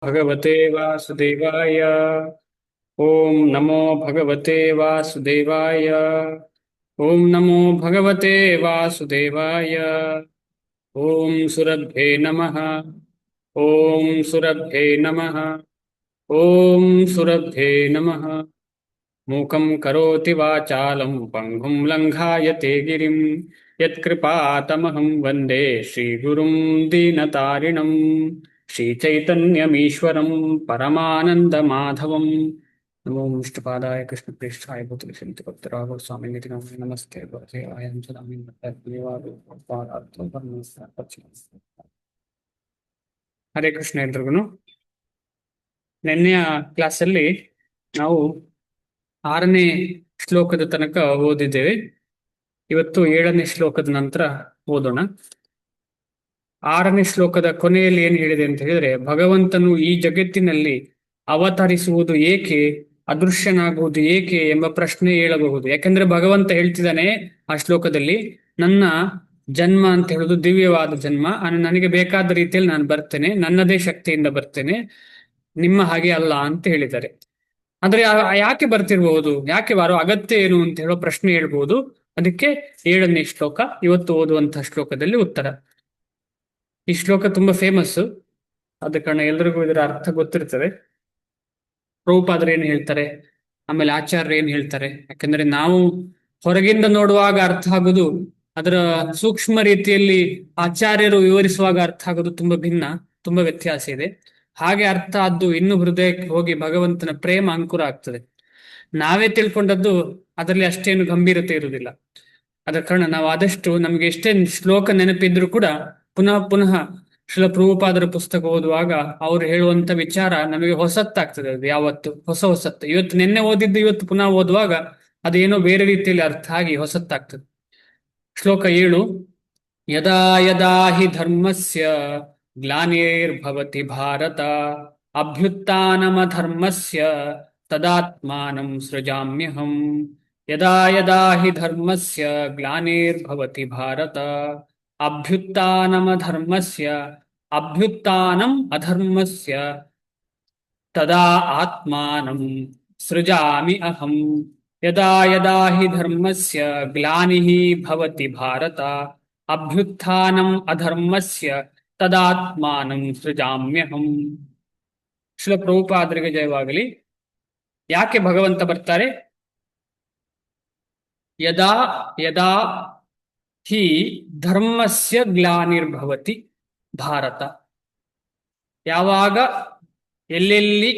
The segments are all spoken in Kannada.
ಭಗವತೆ ವಾಸುದೇವಾಯ. ಓಂ ನಮೋ ಭಗವತೆ ವಾಸುದೇವಾಯ. ಓಂ ನಮೋ ಭಗವತೆ ವಾಸುದೇವಾಯ. ಓಂ ಸುರಭ್ಯೇ ನಮಃ. ಓಂ ಸುರಭ್ಯೇ ನಮಃ. ಓಂ ಸುರಭ್ಯೇ ನಮಃ. ಮೂಕಂ ಕರೋತಿ ವಾಚಾಲಂ ಪಂಗುಂ ಲಂಘಾಯತೆ ಗಿರಿಂ ಯತ್ಕೃಪಾತಮಹಂ ವಂದೇ ಶ್ರೀಗುರುಂ ದೀನತಾರಿಣಂ ಶ್ರೀಚೈತನ್ಯಮೀಶ್ವರಂ ಪರಮಾನಂದಮಾಧವಂ. ನಮೋ ವಿಷ್ಣುಪಾದಾಯ ಕೃಷ್ಣಪ್ರೇಷ್ಠಾಯ ಭೂತಲೆ ಭಕ್ತರಾಘವ ಸ್ವಾಮಿ ನಿಧಿ ನಮಸ್ತೆ ಭವದೇವಾಯಂ ಸದಾಮಿ ಹರೇ ಕೃಷ್ಣ ಎಲ್ರಿಗೂ. ನಿನ್ನೆಯ ಕ್ಲಾಸಲ್ಲಿ ನಾವು 6ನೇ ಶ್ಲೋಕದ ತನಕ ಓದಿದ್ದೇವೆ. ಇವತ್ತು 7ನೇ ಶ್ಲೋಕದ ನಂತರ ಓದೋಣ. 6ನೇ ಶ್ಲೋಕದ ಕೊನೆಯಲ್ಲಿ ಏನು ಹೇಳಿದೆ ಅಂತ ಹೇಳಿದ್ರೆ, ಭಗವಂತನು ಈ ಜಗತ್ತಿನಲ್ಲಿ ಅವತರಿಸುವುದು ಏಕೆ, ಅದೃಶ್ಯನಾಗುವುದು ಏಕೆ ಎಂಬ ಪ್ರಶ್ನೆ ಹೇಳಬಹುದು. ಯಾಕಂದ್ರೆ ಭಗವಂತ ಹೇಳ್ತಿದ್ದಾನೆ ಆ ಶ್ಲೋಕದಲ್ಲಿ, ನನ್ನ ಜನ್ಮ ಅಂತ ಹೇಳುದು ದಿವ್ಯವಾದ ಜನ್ಮ, ನನಗೆ ಬೇಕಾದ ರೀತಿಯಲ್ಲಿ ನಾನು ಬರ್ತೇನೆ, ನನ್ನದೇ ಶಕ್ತಿಯಿಂದ ಬರ್ತೇನೆ, ನಿಮ್ಮ ಹಾಗೆ ಅಲ್ಲ ಅಂತ ಹೇಳಿದ್ದಾರೆ. ಆದ್ರೆ ಯಾಕೆ ಬರ್ತಿರ್ಬಹುದು, ಯಾಕೆ ಬಾರೋ ಅಗತ್ಯ ಏನು ಅಂತ ಹೇಳೋ ಪ್ರಶ್ನೆ ಹೇಳ್ಬಹುದು. ಅದಕ್ಕೆ 7ನೇ ಶ್ಲೋಕ ಇವತ್ತು ಓದುವಂತಹ ಶ್ಲೋಕದಲ್ಲಿ ಉತ್ತರ. ಈ ಶ್ಲೋಕ ತುಂಬಾ ಫೇಮಸ್, ಆದ ಕಾರಣ ಎಲ್ರಿಗೂ ಇದರ ಅರ್ಥ ಗೊತ್ತಿರ್ತದೆ. ಪ್ರಭುಪಾದರು ಏನ್ ಹೇಳ್ತಾರೆ, ಆಮೇಲೆ ಆಚಾರ್ಯರು ಏನ್ ಹೇಳ್ತಾರೆ. ಯಾಕಂದ್ರೆ ನಾವು ಹೊರಗಿಂದ ನೋಡುವಾಗ ಅರ್ಥ ಆಗುದು, ಅದರ ಸೂಕ್ಷ್ಮ ರೀತಿಯಲ್ಲಿ ಆಚಾರ್ಯರು ವಿವರಿಸುವಾಗ ಅರ್ಥ ಆಗೋದು ತುಂಬಾ ಭಿನ್ನ, ತುಂಬಾ ವ್ಯತ್ಯಾಸ ಇದೆ. ಹಾಗೆ ಅರ್ಥ ಆದ್ದು ಇನ್ನು ಹೃದಯಕ್ಕೆ ಹೋಗಿ ಭಗವಂತನ ಪ್ರೇಮ ಅಂಕುರ ಆಗ್ತದೆ. ನಾವೇ ತಿಳ್ಕೊಂಡದ್ದು ಅದರಲ್ಲಿ ಅಷ್ಟೇನು ಗಂಭೀರತೆ ಇರುವುದಿಲ್ಲ. ಅದ ಕಾರಣ ನಾವು ಆದಷ್ಟು ನಮ್ಗೆ ಎಷ್ಟೇ ಶ್ಲೋಕ ನೆನಪಿದ್ರು ಕೂಡ ಪುನಃ ಪುನಃ ಶ್ರೀಲ ಪ್ರಭುಪಾದರ ಪುಸ್ತಕ ಓದುವಾಗ ಅವ್ರು ಹೇಳುವಂತ ವಿಚಾರ ನಮಗೆ ಹೊಸತ್ತಾಗ್ತದೆ. ಅದು ಯಾವತ್ತು ಹೊಸತ್ತು. ಇವತ್ತು ನಿನ್ನೆ ಓದಿದ್ದು ಇವತ್ತು ಪುನಃ ಓದುವಾಗ ಅದೇನೋ ಬೇರೆ ರೀತಿಯಲ್ಲಿ ಅರ್ಥ ಆಗಿ ಹೊಸತ್ತಾಗ್ತದೆ. ಶ್ಲೋಕ 7. ಯದಾ ಯದಾ ಹಿ ಧರ್ಮಸ್ಯ ಗ್ಲಾನಿರ್ಭವತಿ ಭಾರತ ಅಭ್ಯುತ್ಥಾನಮಧರ್ಮಸ್ಯ ತದಾತ್ಮಾನಂ ಸೃಜಾಮ್ಯಹಂ. ಯದಾ ಯದಾ ಹಿ ಧರ್ಮಸ್ಯ ಗ್ಲಾನಿರ್ಭವತಿ ಭಾರತ ಅಭ್ಯುತ್ಥಾನಮಧರ್ಮಸ್ಯ ಅಭ್ಯುತ್ಥಾನಂ ಅಧರ್ಮಸ್ಯ ತದಾ ಆತ್ಮಾನಂ ಸೃಜಾಮಿ ಅಹಂ. ಯದಾ ಯದಾ ಹಿ ಧರ್ಮಸ್ಯ ಗ್ಲಾನಿಃ ಭವತಿ ಭಾರತ ಅಭ್ಯುತ್ಥಾನಂ ಅಧರ್ಮಸ್ಯ ತದಾತ್ಮಾನಂ ಸೃಜಾಮ್ಯಹಂ. ಶ್ರೀಲ ಪ್ರಭುಪಾದರಿಗೆ ಜಯವಾಗಲಿ. ಯಾಕೆ ಭಗವಂತ ಬರ್ತಾರೆ? ಯದಾ ಯದಾ ಹಿ ಧರ್ಮಸ್ಯ ಗ್ಲಾನಿರ್ಭವತಿ ಭಾರತ, ಯಾವಾಗ ಎಲ್ಲೆಲ್ಲಿ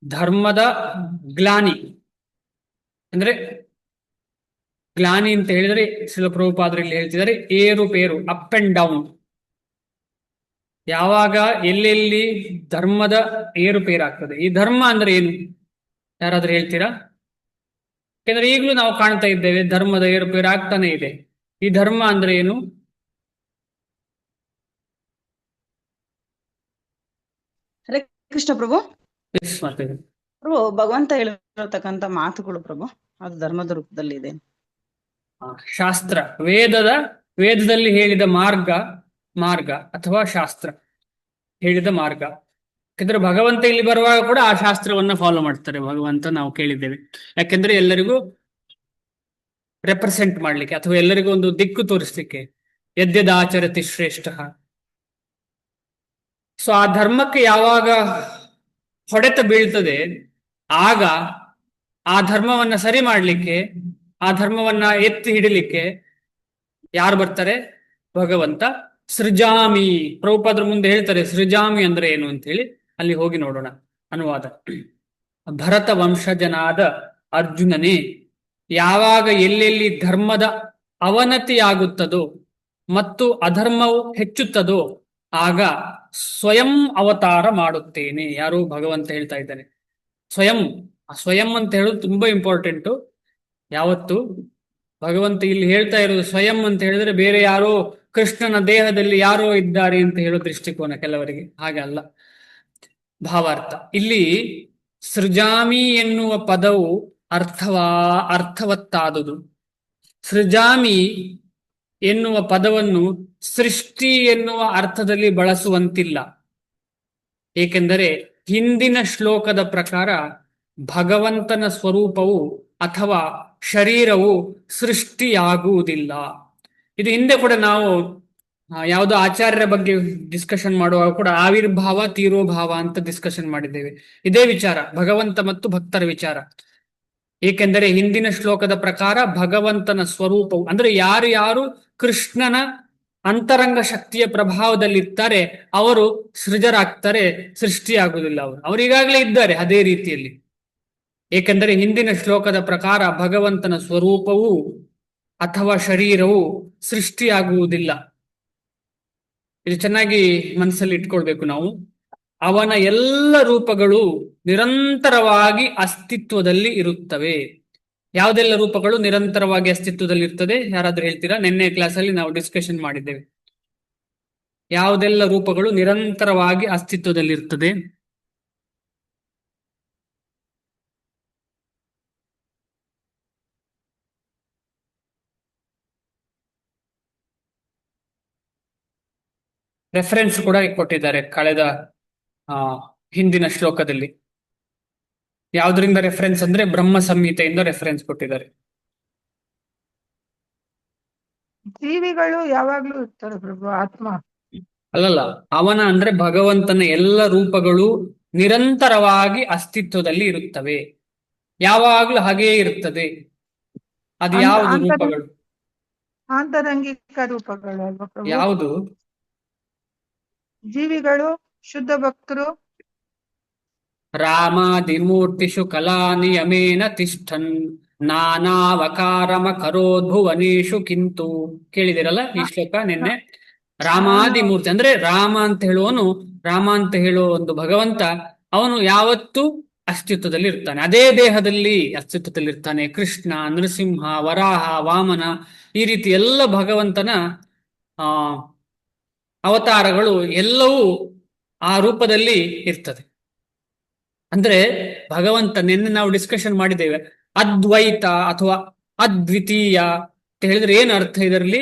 ಧರ್ಮದ ಗ್ಲಾನಿ, ಅಂದ್ರೆ ಗ್ಲಾನಿ ಅಂತ ಹೇಳಿದ್ರೆ ಶ್ರೀಲ ಪ್ರಭುಪಾದರು ಇಲ್ಲಿ ಹೇಳ್ತಿದ್ದಾರೆ ಏರುಪೇರು, ಅಪ್ ಅಂಡ್ ಡೌನ್. ಯಾವಾಗ ಎಲ್ಲೆಲ್ಲಿ ಧರ್ಮದ ಏರುಪೇರಾಗ್ತದೆ. ಈ ಧರ್ಮ ಅಂದ್ರೆ ಏನು, ಯಾರಾದ್ರೂ ಹೇಳ್ತೀರಾ? ಯಾಕಂದ್ರೆ ಈಗಲೂ ನಾವು ಕಾಣ್ತಾ ಇದ್ದೇವೆ ಧರ್ಮದ ಏರುಪೇರು ಆಗ್ತಾನೆ ಇದೆ. ಈ ಧರ್ಮ ಅಂದ್ರೆ ಏನು? ಹರೇ ಕೃಷ್ಣ ಪ್ರಭು. ಮಾಡ್ತೇವೆ ಪ್ರಭು, ಭಗವಂತ ಹೇಳಿರತಕ್ಕಂತ ಮಾತುಗಳು ಪ್ರಭು, ಅದು ಧರ್ಮದ ರೂಪದಲ್ಲಿ ಇದೆ. ಶಾಸ್ತ್ರ, ವೇದದಲ್ಲಿ ಹೇಳಿದ ಮಾರ್ಗ ಅಥವಾ ಶಾಸ್ತ್ರ ಹೇಳಿದ ಮಾರ್ಗ. ಯಾಕಂದ್ರೆ ಭಗವಂತ ಇಲ್ಲಿ ಬರುವಾಗ ಕೂಡ ಆ ಶಾಸ್ತ್ರವನ್ನ ಫಾಲೋ ಮಾಡ್ತಾರೆ ಭಗವಂತ, ನಾವು ಕೇಳಿದ್ದೇವೆ. ಯಾಕಂದ್ರೆ ಎಲ್ಲರಿಗೂ ರೆಪ್ರೆಸೆಂಟ್ ಮಾಡ್ಲಿಕ್ಕೆ ಅಥವಾ ಎಲ್ಲರಿಗೂ ಒಂದು ದಿಕ್ಕು ತೋರಿಸ್ಲಿಕ್ಕೆ. ಯದ್ಯದಾಚರತಿ ಶ್ರೇಷ್ಠ. ಸೊ ಆ ಧರ್ಮಕ್ಕೆ ಯಾವಾಗ ಹೊಡೆತ ಬೀಳ್ತದೆ, ಆಗ ಆ ಧರ್ಮವನ್ನ ಸರಿ ಮಾಡ್ಲಿಕ್ಕೆ, ಆ ಧರ್ಮವನ್ನ ಎತ್ತಿ ಹಿಡಿಲಿಕ್ಕೆ ಯಾರು ಬರ್ತಾರೆ? ಭಗವಂತ. ಸೃಜಾಮಿ, ಪ್ರಭುಪಾದ್ರ ಮುಂದೆ ಹೇಳ್ತಾರೆ ಸೃಜಾಮಿ ಅಂದ್ರೆ ಏನು ಅಂತ ಹೇಳಿ. ಅಲ್ಲಿ ಹೋಗಿ ನೋಡೋಣ ಅನುವಾದ. ಭರತ ವಂಶಜನಾದ ಅರ್ಜುನನೇ, ಯಾವಾಗ ಎಲ್ಲೆಲ್ಲಿ ಧರ್ಮದ ಅವನತಿಯಾಗುತ್ತದೋ ಮತ್ತು ಅಧರ್ಮವು ಹೆಚ್ಚುತ್ತದೋ ಆಗ ಸ್ವಯಂ ಅವತಾರ ಮಾಡುತ್ತೇನೆ. ಯಾರು? ಭಗವಂತ ಹೇಳ್ತಾ ಇದ್ದಾನೆ ಸ್ವಯಂ. ಆ ಸ್ವಯಂ ಅಂತ ಹೇಳೋದು ತುಂಬಾ ಇಂಪಾರ್ಟೆಂಟು. ಯಾವತ್ತು ಭಗವಂತ ಇಲ್ಲಿ ಹೇಳ್ತಾ ಇರೋದು ಸ್ವಯಂ ಅಂತ ಹೇಳಿದ್ರೆ ಬೇರೆ ಯಾರೋ ಕೃಷ್ಣನ ದೇಹದಲ್ಲಿ ಯಾರೋ ಇದ್ದಾರೆ ಅಂತ ಹೇಳೋ ದೃಷ್ಟಿಕೋನ ಕೆಲವರಿಗೆ. ಹಾಗೆ ಅಲ್ಲ ಭಾವಾರ್ಥ. ಇಲ್ಲಿ ಸೃಜಾಮಿ ಎನ್ನುವ ಪದವು ಅರ್ಥವತ್ತಾದುದು. ಸೃಜಾಮಿ ಎನ್ನುವ ಪದವನ್ನು ಸೃಷ್ಟಿ ಎನ್ನುವ ಅರ್ಥದಲ್ಲಿ ಬಳಸುವಂತಿಲ್ಲ. ಏಕೆಂದರೆ ಹಿಂದಿನ ಶ್ಲೋಕದ ಪ್ರಕಾರ ಭಗವಂತನ ಸ್ವರೂಪವು ಅಥವಾ ಶರೀರವು ಸೃಷ್ಟಿಯಾಗುವುದಿಲ್ಲ. ಇದು ಹಿಂದೆ ಕೂಡ ನಾವು ಯಾವುದೋ ಆಚಾರ್ಯರ ಬಗ್ಗೆ ಡಿಸ್ಕಷನ್ ಮಾಡುವಾಗ ಕೂಡ ಆವಿರ್ಭಾವ ತೀರೋಭಾವ ಅಂತ ಡಿಸ್ಕಷನ್ ಮಾಡಿದ್ದೇವೆ. ಇದೇ ವಿಚಾರ, ಭಗವಂತ ಮತ್ತು ಭಕ್ತರ ವಿಚಾರ. ಏಕೆಂದರೆ ಹಿಂದಿನ ಶ್ಲೋಕದ ಪ್ರಕಾರ ಭಗವಂತನ ಸ್ವರೂಪವು ಅಂದ್ರೆ ಯಾರು ಕೃಷ್ಣನ ಅಂತರಂಗ ಶಕ್ತಿಯ ಪ್ರಭಾವದಲ್ಲಿರ್ತಾರೆ ಅವರು ಸೃಜರಾಗ್ತಾರೆ, ಸೃಷ್ಟಿಯಾಗುವುದಿಲ್ಲ. ಅವರು ಈಗಾಗಲೇ ಇದ್ದಾರೆ ಅದೇ ರೀತಿಯಲ್ಲಿ. ಏಕೆಂದರೆ ಹಿಂದಿನ ಶ್ಲೋಕದ ಪ್ರಕಾರ ಭಗವಂತನ ಸ್ವರೂಪವು ಅಥವಾ ಶರೀರವು ಸೃಷ್ಟಿಯಾಗುವುದಿಲ್ಲ. ಇದು ಚೆನ್ನಾಗಿ ಮನಸ್ಸಲ್ಲಿ ಇಟ್ಕೊಳ್ಬೇಕು ನಾವು. ಅವನ ಎಲ್ಲ ರೂಪಗಳು ನಿರಂತರವಾಗಿ ಅಸ್ತಿತ್ವದಲ್ಲಿ ಇರುತ್ತವೆ. ಯಾವುದೆಲ್ಲ ರೂಪಗಳು ನಿರಂತರವಾಗಿ ಅಸ್ತಿತ್ವದಲ್ಲಿ ಇರ್ತದೆ? ಯಾರಾದ್ರೂ ಹೇಳ್ತೀರಾ? ನಿನ್ನೆ ಕ್ಲಾಸಲ್ಲಿ ನಾವು ಡಿಸ್ಕಷನ್ ಮಾಡಿದ್ದೇವೆ. ಯಾವುದೆಲ್ಲ ರೂಪಗಳು ನಿರಂತರವಾಗಿ ಅಸ್ತಿತ್ವದಲ್ಲಿರ್ತದೆ? ರೆಫರೆನ್ಸ್ ಕೂಡ ಕೊಟ್ಟಿದ್ದಾರೆ ಕಳೆದ ಹಿಂದಿನ ಶ್ಲೋಕದಲ್ಲಿ. ಯಾವುದರಿಂದ ರೆಫರೆನ್ಸ್ ಅಂದ್ರೆ ಬ್ರಹ್ಮ ಸಂಹಿತೆಯಿಂದ ರೆಫರೆನ್ಸ್ ಕೊಟ್ಟಿದ್ದಾರೆ. ಜೀವಿಗಳು ಯಾವಾಗ್ಲೂ ಇರ್ತಾರೆ ಪ್ರಭು, ಆತ್ಮ ಅಲ್ಲಲ್ಲ, ಅವನ ಅಂದ್ರೆ ಭಗವಂತನ ಎಲ್ಲ ರೂಪಗಳು ನಿರಂತರವಾಗಿ ಅಸ್ತಿತ್ವದಲ್ಲಿ ಇರುತ್ತವೆ, ಯಾವಾಗ್ಲೂ ಹಾಗೇ ಇರುತ್ತದೆ. ಅದು ಯಾವುದು ರೂಪಗಳು? ಆಂತರಂಗಿಕ ರೂಪಗಳು ಅಲ್ವಾ ಪ್ರಭು? ಯಾವುದು? ಜೀವಿಗಳು, ಶುದ್ಧ ಭಕ್ತರು. ರಾಮಾದಿಮೂರ್ತಿಷು ಕಲಾ ನಿಯಮೇನ ತಿಷ್ಠನ್ ನಾನಾವಕಾರಮ ಕರೋದ್ಭುವನೇಶು ಕಿಂತು. ಕೇಳಿದಿರಲ್ಲ ಈ ಶ್ಲೋಕ ನಿನ್ನೆ? ರಾಮಾದಿಮೂರ್ತಿ ಅಂದ್ರೆ ರಾಮ ಅಂತ ಹೇಳುವನು, ರಾಮ ಅಂತ ಹೇಳುವ ಒಂದು ಭಗವಂತ, ಅವನು ಯಾವತ್ತೂ ಅಸ್ತಿತ್ವದಲ್ಲಿ ಇರ್ತಾನೆ, ಅದೇ ದೇಹದಲ್ಲಿ ಅಸ್ತಿತ್ವದಲ್ಲಿ ಇರ್ತಾನೆ. ಕೃಷ್ಣ, ನೃಸಿಂಹ, ವರಾಹ, ವಾಮನ, ಈ ರೀತಿ ಎಲ್ಲ ಭಗವಂತನ ಅವತಾರಗಳು ಎಲ್ಲವೂ ಆ ರೂಪದಲ್ಲಿ ಇರ್ತದೆ. ಅಂದ್ರೆ ಭಗವಂತ, ನಿನ್ನೆ ನಾವು ಡಿಸ್ಕಷನ್ ಮಾಡಿದ್ದೇವೆ, ಅದ್ವೈತ ಅಥವಾ ಅದ್ವಿತೀಯ ಅಂತ ಹೇಳಿದ್ರೆ ಏನ್ ಅರ್ಥ ಇದರಲ್ಲಿ?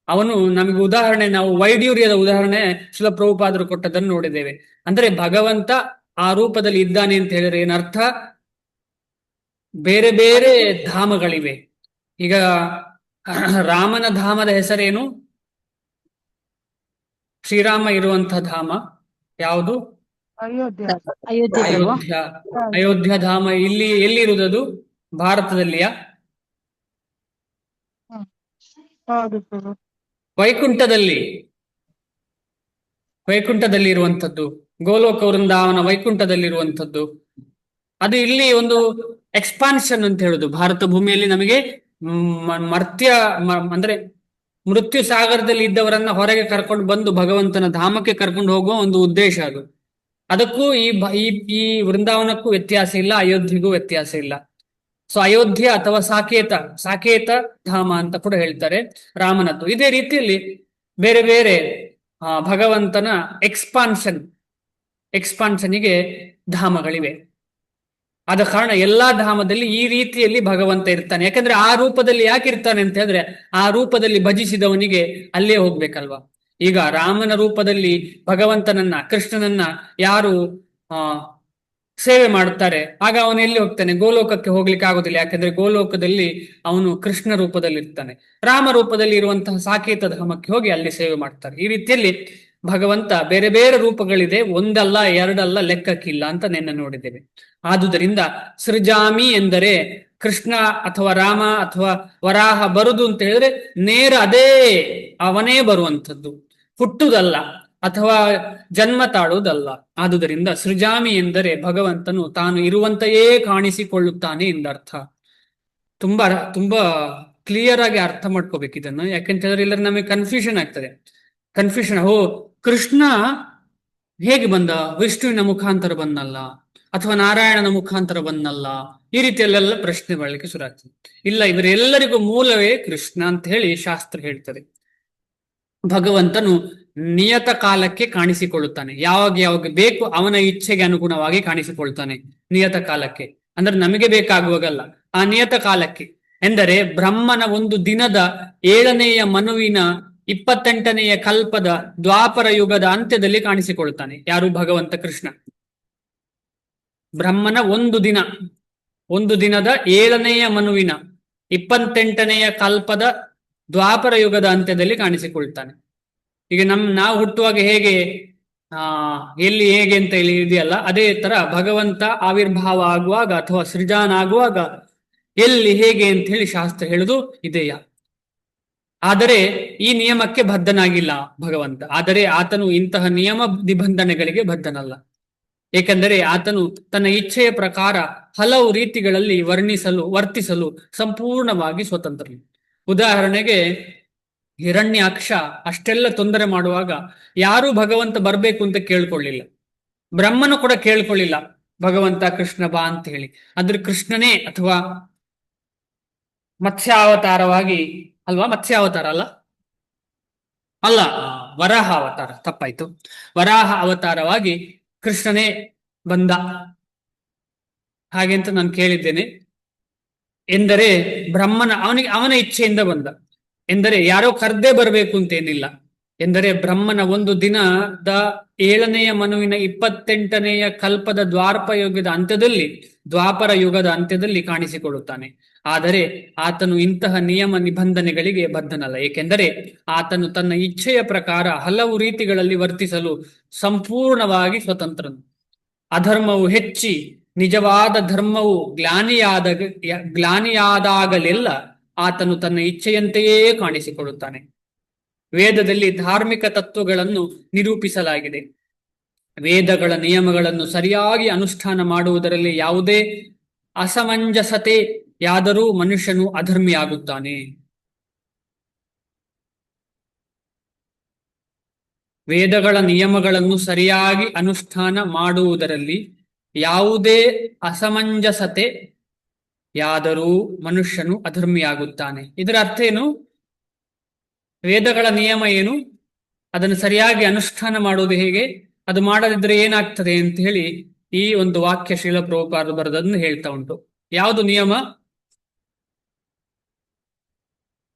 ಅವನು ನಮಗೆ ಉದಾಹರಣೆ, ನಾವು ವೈಡ್ಯೂರ್ಯದ ಉದಾಹರಣೆ ಶಿಲ ಪ್ರಭುಪಾದರು ಕೊಟ್ಟದನ್ನು ನೋಡಿದ್ದೇವೆ. ಅಂದ್ರೆ ಭಗವಂತ ಆ ರೂಪದಲ್ಲಿ ಇದ್ದಾನೆ ಅಂತ ಹೇಳಿದ್ರೆ ಏನರ್ಥ? ಬೇರೆ ಬೇರೆ ಧಾಮಗಳಿವೆ. ಈಗ ರಾಮನ ಧಾಮದ ಹೆಸರೇನು? ಶ್ರೀರಾಮ ಇರುವಂತಹ ಧಾಮ ಯಾವುದು? ಅಯೋಧ್ಯ. ಅಯೋಧ್ಯ. ಅಯೋಧ್ಯ ಧಾಮ ಇಲ್ಲಿ ಎಲ್ಲಿ ಇರುವುದು? ಭಾರತದಲ್ಲಿಯ? ಹೌದು ಪ್ರಭು. ವೈಕುಂಠದಲ್ಲಿ, ವೈಕುಂಠದಲ್ಲಿ ಇರುವಂತದ್ದು. ಗೋಲೋಕ ವೃಂದಾವನ ವೈಕುಂಠದಲ್ಲಿರುವಂಥದ್ದು. ಅದು ಇಲ್ಲಿ ಒಂದು ಎಕ್ಸ್ಪಾನ್ಷನ್ ಅಂತ ಹೇಳುದು. ಭಾರತ ಭೂಮಿಯಲ್ಲಿ ನಮಗೆ ಅಂದ್ರೆ ಮೃತ್ಯು ಸಾಗರದಲ್ಲಿ ಇದ್ದವರನ್ನ ಹೊರಗೆ ಕರ್ಕೊಂಡು ಬಂದು ಭಗವಂತನ ಧಾಮಕ್ಕೆ ಕರ್ಕೊಂಡು ಹೋಗುವ ಒಂದು ಉದ್ದೇಶ ಅದು. ಅದಕ್ಕೂ ಈ ವೃಂದಾವನಕ್ಕೂ ವ್ಯತ್ಯಾಸ ಇಲ್ಲ, ಅಯೋಧ್ಯೆಗೂ ವ್ಯತ್ಯಾಸ ಇಲ್ಲ. ಸೊ ಅಯೋಧ್ಯ ಅಥವಾ ಸಾಕೇತ ಧಾಮ ಅಂತ ಕೂಡ ಹೇಳ್ತಾರೆ ರಾಮನದ್ದು. ಇದೇ ರೀತಿಯಲ್ಲಿ ಬೇರೆ ಬೇರೆ ಭಗವಂತನ ಎಕ್ಸ್ಪಾನ್ಷನ್ಗೆ ಧಾಮಗಳಿವೆ. ಆದ ಕಾರಣ ಎಲ್ಲಾ ಧಾಮದಲ್ಲಿ ಈ ರೀತಿಯಲ್ಲಿ ಭಗವಂತ ಇರ್ತಾನೆ. ಯಾಕಂದ್ರೆ ಆ ರೂಪದಲ್ಲಿ ಯಾಕೆ ಇರ್ತಾನೆ ಅಂತ ಹೇಳಿದ್ರೆ, ಆ ರೂಪದಲ್ಲಿ ಭಜಿಸಿದವನಿಗೆ ಅಲ್ಲೇ ಹೋಗ್ಬೇಕಲ್ವಾ. ಈಗ ರಾಮನ ರೂಪದಲ್ಲಿ ಭಗವಂತನನ್ನ, ಕೃಷ್ಣನನ್ನ ಯಾರು ಸೇವೆ ಮಾಡುತ್ತಾರೆ, ಆಗ ಅವನು ಎಲ್ಲಿ ಹೋಗ್ತಾನೆ? ಗೋಲೋಕಕ್ಕೆ ಹೋಗ್ಲಿಕ್ಕೆ ಆಗುದಿಲ್ಲ. ಯಾಕಂದ್ರೆ ಗೋಲೋಕದಲ್ಲಿ ಅವನು ಕೃಷ್ಣ ರೂಪದಲ್ಲಿ ಇರ್ತಾನೆ. ರಾಮ ರೂಪದಲ್ಲಿ ಇರುವಂತಹ ಸಾಕೇತ ಧಾಮಕ್ಕೆ ಹೋಗಿ ಅಲ್ಲಿ ಸೇವೆ ಮಾಡ್ತಾರೆ. ಈ ರೀತಿಯಲ್ಲಿ ಭಗವಂತ ಬೇರೆ ಬೇರೆ ರೂಪಗಳಿದೆ, ಒಂದಲ್ಲ ಎರಡಲ್ಲ, ಲೆಕ್ಕಕ್ಕಿಲ್ಲ ಅಂತ ನೆನ್ನೆ ನೋಡಿದ್ದೇವೆ. ಆದುದರಿಂದ ಸೃಜಾಮಿ ಎಂದರೆ ಕೃಷ್ಣ ಅಥವಾ ರಾಮ ಅಥವಾ ವರಾಹ ಬರುದು ಅಂತ ಹೇಳಿದ್ರೆ ನೇರ ಅದೇ ಅವನೇ ಬರುವಂಥದ್ದು, ಹುಟ್ಟುದಲ್ಲ ಅಥವಾ ಜನ್ಮ ತಾಳುವುದಲ್ಲ. ಆದುದರಿಂದ ಸೃಜಾಮಿ ಎಂದರೆ ಭಗವಂತನು ತಾನು ಇರುವಂತೆಯೇ ಕಾಣಿಸಿಕೊಳ್ಳುತ್ತಾನೆ ಎಂದರ್ಥ. ತುಂಬಾ ತುಂಬಾ ಕ್ಲಿಯರ್ ಆಗಿ ಅರ್ಥ ಮಾಡ್ಕೋಬೇಕು ಇದನ್ನು. ಯಾಕಂತ ಹೇಳಿದ್ರೆ ಇಲ್ಲ ನಮಗೆ ಕನ್ಫ್ಯೂಷನ್ ಆಗ್ತದೆ. ಕೃಷ್ಣ ಹೇಗೆ ಬಂದ? ವಿಷ್ಣುವಿನ ಮುಖಾಂತರ ಬಂದಲ್ಲ, ಅಥವಾ ನಾರಾಯಣನ ಮುಖಾಂತರ ಬಂದಲ್ಲ, ಈ ರೀತಿಯಲ್ಲೆಲ್ಲ ಪ್ರಶ್ನೆ ಮಾಡಲಿಕ್ಕೆ ಶುರು ಆಗ್ತದೆ. ಇಲ್ಲ, ಇವರೆಲ್ಲರಿಗೂ ಮೂಲವೇ ಕೃಷ್ಣ ಅಂತ ಹೇಳಿ ಶಾಸ್ತ್ರ ಹೇಳ್ತದೆ. ಭಗವಂತನು ನಿಯತ ಕಾಲಕ್ಕೆ ಕಾಣಿಸಿಕೊಳ್ಳುತ್ತಾನೆ. ಯಾವಾಗ ಬೇಕು ಅವನ ಇಚ್ಛೆಗೆ ಅನುಗುಣವಾಗಿ ಕಾಣಿಸಿಕೊಳ್ತಾನೆ. ನಿಯತ ಕಾಲಕ್ಕೆ ಅಂದ್ರೆ ನಮಗೆ ಬೇಕಾಗುವಾಗಲ್ಲ, ಆ ನಿಯತ ಕಾಲಕ್ಕೆ. ಎಂದರೆ ಬ್ರಹ್ಮನ ಒಂದು ದಿನದ 7ನೇಯ ಮನುವಿನ 28ನೆಯ ಕಲ್ಪದ ದ್ವಾಪರ ಯುಗದ ಅಂತ್ಯದಲ್ಲಿ ಕಾಣಿಸಿಕೊಳ್ತಾನೆ. ಯಾರು? ಭಗವಂತ ಕೃಷ್ಣ. ಬ್ರಹ್ಮನ ಒಂದು ದಿನದ 7ನೆಯ ಮನುವಿನ 28ನೆಯ ಕಲ್ಪದ ದ್ವಾಪರ ಯುಗದ ಅಂತ್ಯದಲ್ಲಿ ಕಾಣಿಸಿಕೊಳ್ತಾನೆ. ಈಗ ನಾವು ಹುಟ್ಟುವಾಗ ಹೇಗೆ ಎಲ್ಲಿ ಹೇಗೆ ಅಂತ ಹೇಳಿ ಇದೆಯಲ್ಲ, ಅದೇ ತರ ಭಗವಂತ ಆವಿರ್ಭಾವ ಆಗುವಾಗ ಅಥವಾ ಸೃಜಾನ ಆಗುವಾಗ ಎಲ್ಲಿ ಹೇಗೆ ಅಂತ ಹೇಳಿ ಶಾಸ್ತ್ರ ಹೇಳುದು ಇದೆಯಾ. ಆದರೆ ಈ ನಿಯಮಕ್ಕೆ ಬದ್ಧನಾಗಿಲ್ಲ ಭಗವಂತ. ಆದರೆ ಆತನು ಇಂತಹ ನಿಯಮ ನಿಬಂಧನೆಗಳಿಗೆ ಬದ್ಧನಲ್ಲ. ಏಕೆಂದರೆ ಆತನು ತನ್ನ ಇಚ್ಛೆಯ ಪ್ರಕಾರ ಹಲವು ರೀತಿಗಳಲ್ಲಿ ವರ್ತಿಸಲು ಸಂಪೂರ್ಣವಾಗಿ ಸ್ವತಂತ್ರ. ಉದಾಹರಣೆಗೆ ಹಿರಣ್ಯಾಕ್ಷ ಅಷ್ಟೆಲ್ಲ ತೊಂದರೆ ಮಾಡುವಾಗ ಯಾರೂ ಭಗವಂತ ಬರ್ಬೇಕು ಅಂತ ಕೇಳ್ಕೊಳ್ಳಿಲ್ಲ. ಬ್ರಹ್ಮನು ಕೂಡ ಕೇಳ್ಕೊಳ್ಳಿಲ್ಲ ಭಗವಂತ ಕೃಷ್ಣ ಬಾ ಅಂತ ಹೇಳಿ. ಆದ್ರೆ ಕೃಷ್ಣನೇ ಅಥವಾ ಮತ್ಸ್ಯಾವತಾರವಾಗಿ ಅಲ್ವಾ? ಮತ್ಸ್ಯಾವತಾರ ಅಲ್ಲ, ವರಾಹ ಅವತಾರ, ತಪ್ಪಾಯ್ತು. ವರಾಹ ಅವತಾರವಾಗಿ ಕೃಷ್ಣನೇ ಬಂದ ಹಾಗೆ ಅಂತ ನಾನು ಕೇಳಿದ್ದೇನೆ. ಎಂದರೆ ಬ್ರಹ್ಮನ ಅವನ ಇಚ್ಛೆಯಿಂದ ಬಂದ. ಎಂದರೆ ಯಾರೋ ಕರ್ದೇ ಬರಬೇಕು ಅಂತೇನಿಲ್ಲ. ಎಂದರೆ ಬ್ರಹ್ಮನ ಒಂದು ದಿನದ 7ನೆಯ ಮನುವಿನ 28ನೆಯ ಕಲ್ಪದ ದ್ವಾಪರ ಯುಗದ ಅಂತ್ಯದಲ್ಲಿ ಕಾಣಿಸಿಕೊಳ್ಳುತ್ತಾನೆ. ಆದರೆ ಆತನು ಇಂತಹ ನಿಯಮ ನಿಬಂಧನೆಗಳಿಗೆ ಬದ್ಧನಲ್ಲ. ಏಕೆಂದರೆ ಆತನು ತನ್ನ ಇಚ್ಛೆಯ ಪ್ರಕಾರ ಹಲವು ರೀತಿಗಳಲ್ಲಿ ವರ್ತಿಸಲು ಸಂಪೂರ್ಣವಾಗಿ ಸ್ವತಂತ್ರನು. ಅಧರ್ಮವು ಹೆಚ್ಚಿ ನಿಜವಾದ ಧರ್ಮವು ಗ್ಲಾನಿಯಾದಾಗಲೆಲ್ಲ ಆತನು ತನ್ನ ಇಚ್ಛೆಯಂತೆಯೇ ಕಾಣಿಸಿಕೊಳ್ಳುತ್ತಾನೆ. ವೇದದಲ್ಲಿ ಧಾರ್ಮಿಕ ತತ್ವಗಳನ್ನು ನಿರೂಪಿಸಲಾಗಿದೆ. ವೇದಗಳ ನಿಯಮಗಳನ್ನು ಸರಿಯಾಗಿ ಅನುಷ್ಠಾನ ಮಾಡುವುದರಲ್ಲಿ ಯಾವುದೇ ಅಸಮಂಜಸತೆಯಾದರೂ ಮನುಷ್ಯನು ಅಧರ್ಮಿಯಾಗುತ್ತಾನೆ. ವೇದಗಳ ನಿಯಮಗಳನ್ನು ಸರಿಯಾಗಿ ಅನುಷ್ಠಾನ ಮಾಡುವುದರಲ್ಲಿ ಯಾವುದೇ ಅಸಮಂಜಸತೆಯಾದರೂ ಮನುಷ್ಯನು ಅಧರ್ಮಿಯಾಗುತ್ತಾನೆ. ಇದರ ಅರ್ಥ ಏನು? ವೇದಗಳ ನಿಯಮ ಏನು? ಅದನ್ನು ಸರಿಯಾಗಿ ಅನುಷ್ಠಾನ ಮಾಡುವುದು ಹೇಗೆ? ಅದು ಮಾಡದಿದ್ರೆ ಏನಾಗ್ತದೆ ಅಂತ ಹೇಳಿ ಈ ಒಂದು ವಾಕ್ಯ ಶ್ರೀಲ ಪ್ರಭುಪಾದರು ಬರೆದನ್ನು ಹೇಳ್ತಾ ಉಂಟು. ಯಾವುದು ನಿಯಮ?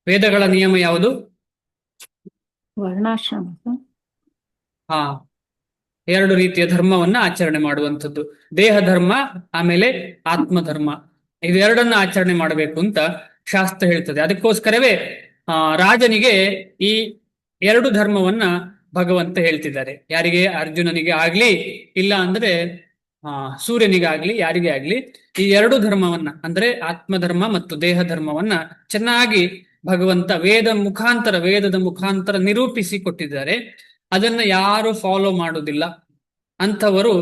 ವೇದಗಳ ನಿಯಮ ಯಾವುದು? ವರ್ಣಾಶ್ರಮ. ಹಾ, 2 ರೀತಿಯ ಧರ್ಮವನ್ನ ಆಚರಣೆ ಮಾಡುವಂಥದ್ದು. ದೇಹ ಧರ್ಮ, ಆಮೇಲೆ ಆತ್ಮಧರ್ಮ. ಇವೆರಡನ್ನ ಆಚರಣೆ ಮಾಡಬೇಕು ಅಂತ ಶಾಸ್ತ್ರ ಹೇಳ್ತದೆ. ಅದಕ್ಕೋಸ್ಕರವೇ ರಾಜನಿಗೆ ಈ 2 ಧರ್ಮವನ್ನ ಭಗವಂತ ಹೇಳ್ತಿದ್ದಾರೆ. ಯಾರಿಗೆ? ಅರ್ಜುನನಿಗೆ ಆಗ್ಲಿ, ಇಲ್ಲ ಅಂದ್ರೆ ಸೂರ್ಯನಿಗಾಗ್ಲಿ, ಯಾರಿಗೆ ಆಗ್ಲಿ ಈ 2 ಧರ್ಮವನ್ನ ಅಂದ್ರೆ ಆತ್ಮಧರ್ಮ ಮತ್ತು ದೇಹ ಧರ್ಮವನ್ನ ಚೆನ್ನಾಗಿ ಭಗವಂತ ವೇದದ ಮುಖಾಂತರ ನಿರೂಪಿಸಿ ಕೊಟ್ಟಿದ್ದಾರೆ. ಅದನ್ನ ಯಾರು ಫಾಲೋ ಮಾಡುವುದಿಲ್ಲ. ಅಂಥವರು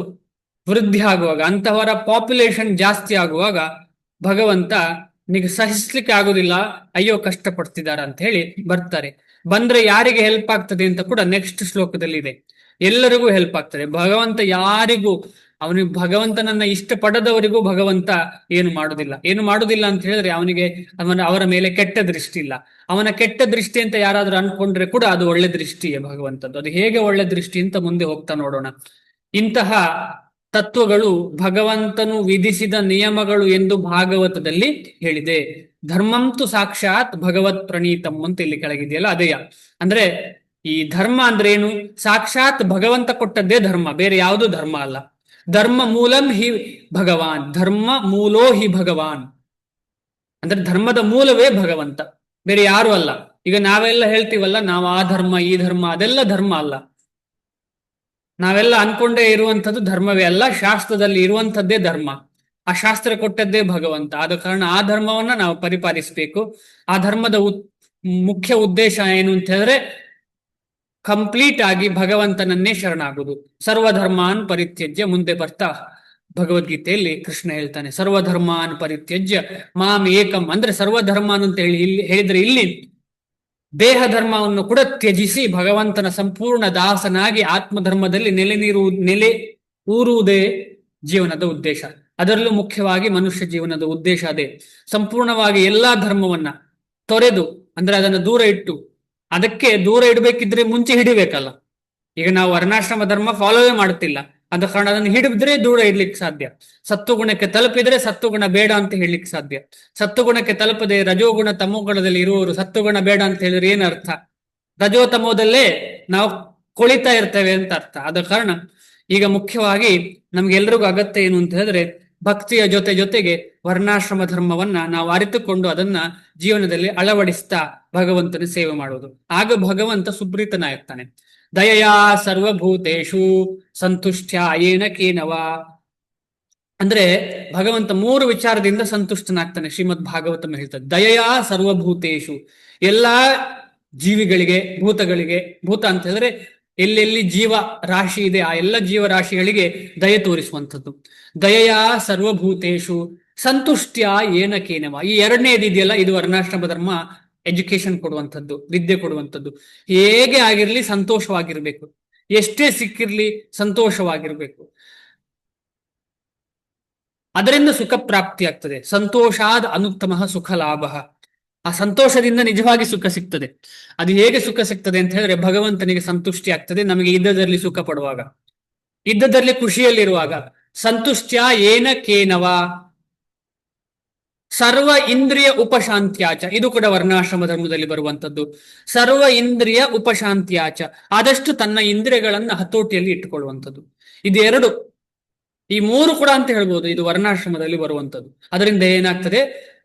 ವೃದ್ಧಿ ಆಗುವಾಗ, ಅಂಥವರ ಪಾಪ್ಯುಲೇಷನ್ ಜಾಸ್ತಿ ಆಗುವಾಗ ಭಗವಂತ ಸಹಿಸ್ಲಿಕ್ಕೆ ಆಗುದಿಲ್ಲ, ಅಯ್ಯೋ ಕಷ್ಟಪಡ್ತಿದಾರ ಅಂತ ಹೇಳಿ ಬರ್ತಾರೆ. ಬಂದ್ರೆ ಯಾರಿಗೆ ಹೆಲ್ಪ್ ಆಗ್ತದೆ ಅಂತ ಕೂಡ ನೆಕ್ಸ್ಟ್ ಶ್ಲೋಕದಲ್ಲಿ ಇದೆ. ಎಲ್ಲರಿಗೂ ಹೆಲ್ಪ್ ಆಗ್ತದೆ. ಭಗವಂತ ಯಾರಿಗೂ, ಭಗವಂತನನ್ನ ಇಷ್ಟಪಡದವರಿಗೂ ಭಗವಂತ ಏನು ಮಾಡುದಿಲ್ಲ ಅಂತ ಹೇಳಿದ್ರೆ ಅವರ ಮೇಲೆ ಕೆಟ್ಟ ದೃಷ್ಟಿ ಇಲ್ಲ. ಅವನ ಕೆಟ್ಟ ದೃಷ್ಟಿ ಅಂತ ಯಾರಾದ್ರೂ ಅನ್ಕೊಂಡ್ರೆ ಕೂಡ ಅದು ಒಳ್ಳೆ ದೃಷ್ಟಿಯೇ ಭಗವಂತದ್ದು. ಅದು ಹೇಗೆ ಒಳ್ಳೆ ದೃಷ್ಟಿ ಅಂತ ಮುಂದೆ ಹೋಗ್ತಾ ನೋಡೋಣ. ಇಂತಹ ತತ್ವಗಳು ಭಗವಂತನು ವಿಧಿಸಿದ ನಿಯಮಗಳು ಎಂದು ಭಾಗವತದಲ್ಲಿ ಹೇಳಿದೆ. ಧರ್ಮಂತು ಸಾಕ್ಷಾತ್ ಭಗವತ್ ಪ್ರಣೀತಂ ಅಂತ ಇಲ್ಲಿ ಕೆಳಗಿದೆಯಲ್ಲ, ಅದೇಯ. ಅಂದ್ರೆ ಈ ಧರ್ಮ ಅಂದ್ರೆ ಏನು? ಸಾಕ್ಷಾತ್ ಭಗವಂತ ಕೊಟ್ಟದ್ದೇ ಧರ್ಮ, ಬೇರೆ ಯಾವುದೂ ಧರ್ಮ ಅಲ್ಲ. ಧರ್ಮ ಮೂಲಂ ಹಿ ಭಗವಾನ್, ಧರ್ಮ ಮೂಲೋ ಹಿ ಭಗವಾನ್. ಅಂದ್ರೆ ಧರ್ಮದ ಮೂಲವೇ ಭಗವಂತ, ಬೇರೆ ಯಾರು ಅಲ್ಲ. ಈಗ ನಾವೆಲ್ಲ ಹೇಳ್ತೀವಲ್ಲ, ನಾವು ಆ ಧರ್ಮ ಈ ಧರ್ಮ, ಅದೆಲ್ಲ ಧರ್ಮ ಅಲ್ಲ. ನಾವೆಲ್ಲ ಅನ್ಕೊಂಡೇ ಇರುವಂಥದ್ದು ಧರ್ಮವೇ ಅಲ್ಲ. ಶಾಸ್ತ್ರದಲ್ಲಿ ಇರುವಂಥದ್ದೇ ಧರ್ಮ. ಆ ಶಾಸ್ತ್ರ ಕೊಟ್ಟದ್ದೇ ಭಗವಂತ. ಆದ ಕಾರಣ ಆ ಧರ್ಮವನ್ನ ನಾವು ಪರಿಪಾಲಿಸಬೇಕು. ಆ ಧರ್ಮದ ಮುಖ್ಯ ಉದ್ದೇಶ ಏನು ಅಂತ ಹೇಳಿದ್ರೆ ಕಂಪ್ಲೀಟ್ ಆಗಿ ಭಗವಂತನನ್ನೇ ಶರಣಾಗುವುದು. ಸರ್ವಧರ್ಮಾನ್ ಪರಿತ್ಯಜ್ಯ, ಮುಂದೆ ಬರ್ತಾ ಭಗವದ್ಗೀತೆಯಲ್ಲಿ ಕೃಷ್ಣ ಹೇಳ್ತಾನೆ, ಸರ್ವಧರ್ಮಾನ್ ಪರಿತ್ಯಜ್ಯ ಮಾಂ ಏಕಂ. ಅಂದ್ರೆ ಸರ್ವಧರ್ಮಾನ್ ಅಂತ ಹೇಳಿದ್ರೆ ಇಲ್ಲಿ ದೇಹ ಧರ್ಮವನ್ನು ಕೂಡ ತ್ಯಜಿಸಿ ಭಗವಂತನ ಸಂಪೂರ್ಣ ದಾಸನಾಗಿ ಆತ್ಮಧರ್ಮದಲ್ಲಿ ನೆಲೆ ಊರುವುದೇ ಜೀವನದ ಉದ್ದೇಶ. ಅದರಲ್ಲೂ ಮುಖ್ಯವಾಗಿ ಮನುಷ್ಯ ಜೀವನದ ಉದ್ದೇಶ ಅದೇ. ಸಂಪೂರ್ಣವಾಗಿ ಎಲ್ಲಾ ಧರ್ಮವನ್ನ ತೊರೆದು, ಅಂದ್ರೆ ಅದನ್ನು ದೂರ ಇಟ್ಟು, ಅದಕ್ಕೆ ದೂರ ಇಡಬೇಕಿದ್ರೆ ಮುಂಚೆ ಹಿಡಿಬೇಕಲ್ಲ. ಈಗ ನಾವು ವರ್ಣಾಶ್ರಮ ಧರ್ಮ ಫಾಲೋವೇ ಮಾಡುತ್ತಿಲ್ಲ, ಆದ ಕಾರಣ ಅದನ್ನು ಹಿಡಿದ್ರೆ ದೂರ ಇಡ್ಲಿಕ್ಕೆ ಸಾಧ್ಯ. ಸತ್ವಗುಣಕ್ಕೆ ತಲುಪಿದ್ರೆ ಸತ್ವಗುಣ ಬೇಡ ಅಂತ ಹೇಳಲಿಕ್ಕೆ ಸಾಧ್ಯ. ಸತ್ವಗುಣಕ್ಕೆ ತಲುಪದೆ ರಜೋಗುಣ ತಮೋಗುಣದಲ್ಲಿ ಇರುವವರು ಸತ್ವಗುಣ ಬೇಡ ಅಂತ ಹೇಳಿದ್ರೆ ಏನರ್ಥ? ರಜೋತಮೋದಲ್ಲೇ ನಾವು ಕೊಳಿತಾ ಇರ್ತೇವೆ ಅಂತ ಅರ್ಥ. ಆದ ಕಾರಣ ಈಗ ಮುಖ್ಯವಾಗಿ ನಮ್ಗೆಲ್ರಿಗೂ ಅಗತ್ಯ ಏನು ಅಂತ ಹೇಳಿದ್ರೆ, ಭಕ್ತಿಯ ಜೊತೆಗೆ ವರ್ಣಾಶ್ರಮ ಧರ್ಮವನ್ನ ನಾವು ಅರಿತುಕೊಂಡು ಅದನ್ನ ಜೀವನದಲ್ಲಿ ಅಳವಡಿಸ್ತಾ ಭಗವಂತನ ಸೇವೆ ಮಾಡುವುದು. ಆಗ ಭಗವಂತ ಸುಪ್ರೀತನಾಗ್ತಾನೆ. ದಯೆಯಾ ಸರ್ವಭೂತೇಷು ಸಂತುಷ್ಟ್ಯ ಏನ ಕೇನವ. ಅಂದ್ರೆ ಭಗವಂತ 3 ವಿಚಾರದಿಂದ ಸಂತುಷ್ಟನಾಗ್ತಾನೆ. ಶ್ರೀಮದ್ ಭಾಗವತಂ ಹೇಳ್ತದೆ, ದಯೆಯಾ ಸರ್ವಭೂತೇಷು, ಎಲ್ಲಾ ಜೀವಿಗಳಿಗೆ, ಭೂತಗಳಿಗೆ, ಭೂತ ಅಂತ ಹೇಳಿದ್ರೆ ಎಲ್ಲೆಲ್ಲಿ ಜೀವ ರಾಶಿ ಇದೆ ಆ ಎಲ್ಲ ಜೀವರಾಶಿಗಳಿಗೆ ದಯೆ ತೋರಿಸುವಂಥದ್ದು. ದಯೆಯಾ ಸರ್ವಭೂತೇಷು ಸಂತುಷ್ಟ್ಯ ಏನ ಕೇನವ. ಈ ಎರಡನೇದು ಇದೆಯಲ್ಲ, ಇದು ವರ್ಣಾಶ್ರಮ ಧರ್ಮ ಎಜುಕೇಶನ್ ಕೊಡುವಂಥದ್ದು, ವಿದ್ಯೆ ಕೊಡುವಂಥದ್ದು. ಹೇಗೆ ಆಗಿರ್ಲಿ ಸಂತೋಷವಾಗಿರ್ಬೇಕು, ಎಷ್ಟೇ ಸಿಕ್ಕಿರ್ಲಿ ಸಂತೋಷವಾಗಿರ್ಬೇಕು, ಅದರಿಂದ ಸುಖ ಪ್ರಾಪ್ತಿ ಆಗ್ತದೆ. ಸಂತೋಷಾದ್ ಅನುತ್ತಮ ಸುಖ ಲಾಭ. ಆ ಸಂತೋಷದಿಂದ ನಿಜವಾಗಿ ಸುಖ ಸಿಗ್ತದೆ. ಅದು ಹೇಗೆ ಸುಖ ಸಿಗ್ತದೆ ಅಂತ ಹೇಳಿದ್ರೆ, ಭಗವಂತನಿಗೆ ಸಂತುಷ್ಟಿ ಆಗ್ತದೆ ನಮಗೆ ಇದ್ದದಲ್ಲಿ ಸುಖ ಪಡುವಾಗ, ಇದ್ದದಲ್ಲಿ ಖುಷಿಯಲ್ಲಿರುವಾಗ. ಸಂತುಷ್ಟ್ಯ ಏನ ಕೇನವ ಸರ್ವ ಇಂದ್ರಿಯ ಉಪಶಾಂತ್ಯಾಚ. ಇದು ಕೂಡ ವರ್ಣಾಶ್ರಮ ಧರ್ಮದಲ್ಲಿ ಬರುವಂತದ್ದು. ಸರ್ವ ಇಂದ್ರಿಯ ಉಪಶಾಂತ್ಯಾಚ, ಆದಷ್ಟು ತನ್ನ ಇಂದ್ರಿಯಗಳನ್ನ ಹತೋಟಿಯಲ್ಲಿ ಇಟ್ಟುಕೊಳ್ಳುವಂಥದ್ದು. ಇದು ಎರಡು, ಈ 3 ಕೂಡ ಅಂತ ಹೇಳ್ಬೋದು, ಇದು ವರ್ಣಾಶ್ರಮದಲ್ಲಿ ಬರುವಂಥದ್ದು. ಅದರಿಂದ ಏನಾಗ್ತದೆ,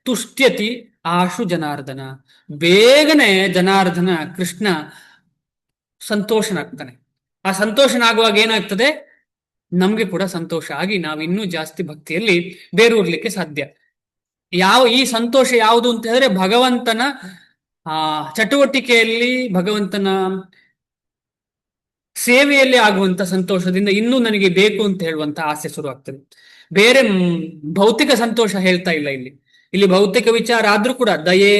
ತುಷ್ಟ್ಯತಿ ಆಶು ಜನಾರ್ದನ. ಬೇಗನೆ ಜನಾರ್ದನ ಕೃಷ್ಣ ಸಂತೋಷನಾಗ್ತಾನೆ. ಆ ಸಂತೋಷನಾಗುವಾಗ ಏನಾಗ್ತದೆ, ನಮ್ಗೆ ಕೂಡ ಸಂತೋಷ ಆಗಿ ನಾವು ಇನ್ನೂ ಜಾಸ್ತಿ ಭಕ್ತಿಯಲ್ಲಿ ಬೇರೂರ್ಲಿಕ್ಕೆ ಸಾಧ್ಯ. ಈ ಸಂತೋಷ ಯಾವುದು ಅಂತ ಹೇಳಿದ್ರೆ, ಭಗವಂತನ ಚಟುವಟಿಕೆಯಲ್ಲಿ, ಭಗವಂತನ ಸೇವೆಯಲ್ಲಿ ಆಗುವಂತ ಸಂತೋಷದಿಂದ ಇನ್ನೂ ನನಗೆ ಬೇಕು ಅಂತ ಹೇಳುವಂತ ಆಸೆ ಶುರು ಆಗ್ತದೆ. ಬೇರೆ ಭೌತಿಕ ಸಂತೋಷ ಹೇಳ್ತಾ ಇಲ್ಲ ಇಲ್ಲಿ. ಇಲ್ಲಿ ಭೌತಿಕ ವಿಚಾರ ಆದ್ರೂ ಕೂಡ ದಯೆ,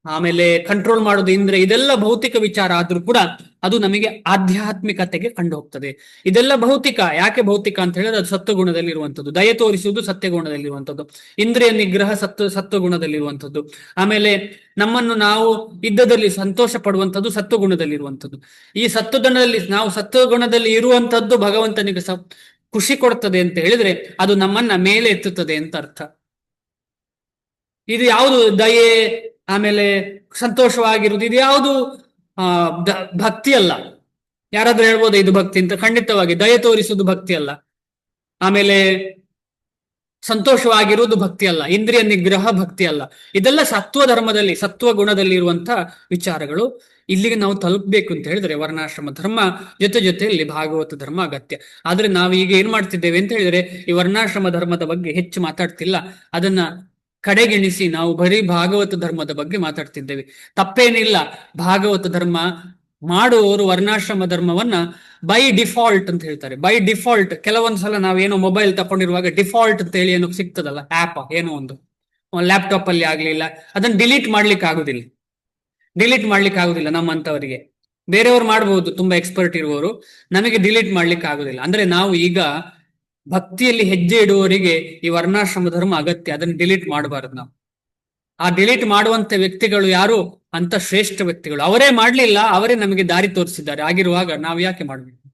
ಆಮೇಲೆ ಕಂಟ್ರೋಲ್ ಮಾಡೋದು ಇಂದ್ರೆ, ಇದೆಲ್ಲ ಭೌತಿಕ ವಿಚಾರ ಆದ್ರೂ ಕೂಡ ಅದು ನಮಗೆ ಆಧ್ಯಾತ್ಮಿಕತೆಗೆ ಕಂಡು ಹೋಗ್ತದೆ. ಇದೆಲ್ಲ ಭೌತಿಕ. ಯಾಕೆ ಭೌತಿಕ ಅಂತ ಹೇಳಿದ್ರೆ, ಅದು ಸತ್ವಗುಣದಲ್ಲಿರುವಂಥದ್ದು. ದಯೆ ತೋರಿಸುವುದು ಸತ್ಯಗುಣದಲ್ಲಿರುವಂಥದ್ದು, ಇಂದ್ರಿಯ ನಿಗ್ರಹ ಸತ್ವಗುಣದಲ್ಲಿರುವಂಥದ್ದು, ಆಮೇಲೆ ನಮ್ಮನ್ನು ನಾವು ಇದ್ದದಲ್ಲಿ ಸಂತೋಷ ಪಡುವಂಥದ್ದು ಸತ್ವಗುಣದಲ್ಲಿರುವಂಥದ್ದು. ಈ ಸತ್ವಗುಣದಲ್ಲಿ, ನಾವು ಸತ್ವಗುಣದಲ್ಲಿ ಇರುವಂಥದ್ದು ಭಗವಂತನಿಗೆ ಖುಷಿ ಕೊಡ್ತದೆ ಅಂತ ಹೇಳಿದ್ರೆ, ಅದು ನಮ್ಮನ್ನ ಮೇಲೆ ಎತ್ತುತ್ತದೆ ಅಂತ ಅರ್ಥ. ಇದು ಯಾವುದು ದಯೆ, ಆಮೇಲೆ ಸಂತೋಷವಾಗಿರುವುದು, ಇದು ಯಾವುದು ಭಕ್ತಿ ಅಲ್ಲ. ಯಾರಾದ್ರೂ ಹೇಳ್ಬೋದು ಇದು ಭಕ್ತಿ ಅಂತ? ಖಂಡಿತವಾಗಿ ದಯೆ ತೋರಿಸುವುದು ಭಕ್ತಿ ಅಲ್ಲ, ಆಮೇಲೆ ಸಂತೋಷವಾಗಿರುವುದು ಭಕ್ತಿ ಅಲ್ಲ, ಇಂದ್ರಿಯ ನಿಗ್ರಹ ಭಕ್ತಿ ಅಲ್ಲ. ಇದೆಲ್ಲ ಸತ್ವ ಧರ್ಮದಲ್ಲಿ, ಸತ್ವ ಗುಣದಲ್ಲಿ ಇರುವಂತಹ ವಿಚಾರಗಳು. ಇಲ್ಲಿಗೆ ನಾವು ತಲುಪಬೇಕು ಅಂತ ಹೇಳಿದ್ರೆ ವರ್ಣಾಶ್ರಮ ಧರ್ಮ ಜೊತೆಯಲ್ಲಿ ಭಾಗವತ ಧರ್ಮ ಅಗತ್ಯ. ಆದ್ರೆ ನಾವು ಈಗ ಏನ್ ಮಾಡ್ತಿದ್ದೇವೆ ಅಂತ ಹೇಳಿದ್ರೆ, ಈ ವರ್ಣಾಶ್ರಮ ಧರ್ಮದ ಬಗ್ಗೆ ಹೆಚ್ಚು ಮಾತಾಡ್ತಿಲ್ಲ, ಅದನ್ನ ಕಡೆಗೆಣಿಸಿ ನಾವು ಬರೀ ಭಾಗವತ ಧರ್ಮದ ಬಗ್ಗೆ ಮಾತಾಡ್ತಿದ್ದೇವೆ. ತಪ್ಪೇನಿಲ್ಲ. ಭಾಗವತ ಧರ್ಮ ಮಾಡುವವರು ವರ್ಣಾಶ್ರಮ ಧರ್ಮವನ್ನ ಬೈ ಡಿಫಾಲ್ಟ್ ಅಂತ ಹೇಳ್ತಾರೆ. ಬೈ ಡಿಫಾಲ್ಟ್ ಕೆಲವೊಂದ್ಸಲ ನಾವೇನೋ ಮೊಬೈಲ್ ತಕೊಂಡಿರುವಾಗ ಡಿಫಾಲ್ಟ್ ಅಂತ ಹೇಳಿ ಏನೋ ಸಿಗ್ತದಲ್ಲ, ಆಪ್ ಏನೋ ಒಂದು ಲ್ಯಾಪ್ಟಾಪ್ ಅಲ್ಲಿ ಆಗ್ಲಿಲ್ಲ, ಅದನ್ನ ಡಿಲೀಟ್ ಮಾಡ್ಲಿಕ್ಕೆ ಆಗುದಿಲ್ಲ. ನಮ್ಮಂತವರಿಗೆ. ಬೇರೆಯವ್ರು ಮಾಡ್ಬೋದು, ತುಂಬಾ ಎಕ್ಸ್ಪರ್ಟ್ ಇರುವವರು. ನಮಗೆ ಡಿಲೀಟ್ ಮಾಡ್ಲಿಕ್ಕೆ ಆಗುದಿಲ್ಲ. ಅಂದ್ರೆ ನಾವು ಈಗ ಭಕ್ತಿಯಲ್ಲಿ ಹೆಜ್ಜೆ ಇಡುವವರಿಗೆ ಈ ವರ್ಣಾಶ್ರಮ ಧರ್ಮ ಅಗತ್ಯ. ಅದನ್ನು ಡಿಲೀಟ್ ಮಾಡಬಾರದು ನಾವು. ಆ ಡಿಲೀಟ್ ಮಾಡುವಂತ ವ್ಯಕ್ತಿಗಳು ಯಾರು ಅಂತ ಶ್ರೇಷ್ಠ ವ್ಯಕ್ತಿಗಳು. ಅವರೇ ಮಾಡ್ಲಿಲ್ಲ, ಅವರೇ ನಮಗೆ ದಾರಿ ತೋರಿಸಿದ್ದಾರೆ. ಆಗಿರುವಾಗ ನಾವು ಯಾಕೆ ಮಾಡಬೇಕು?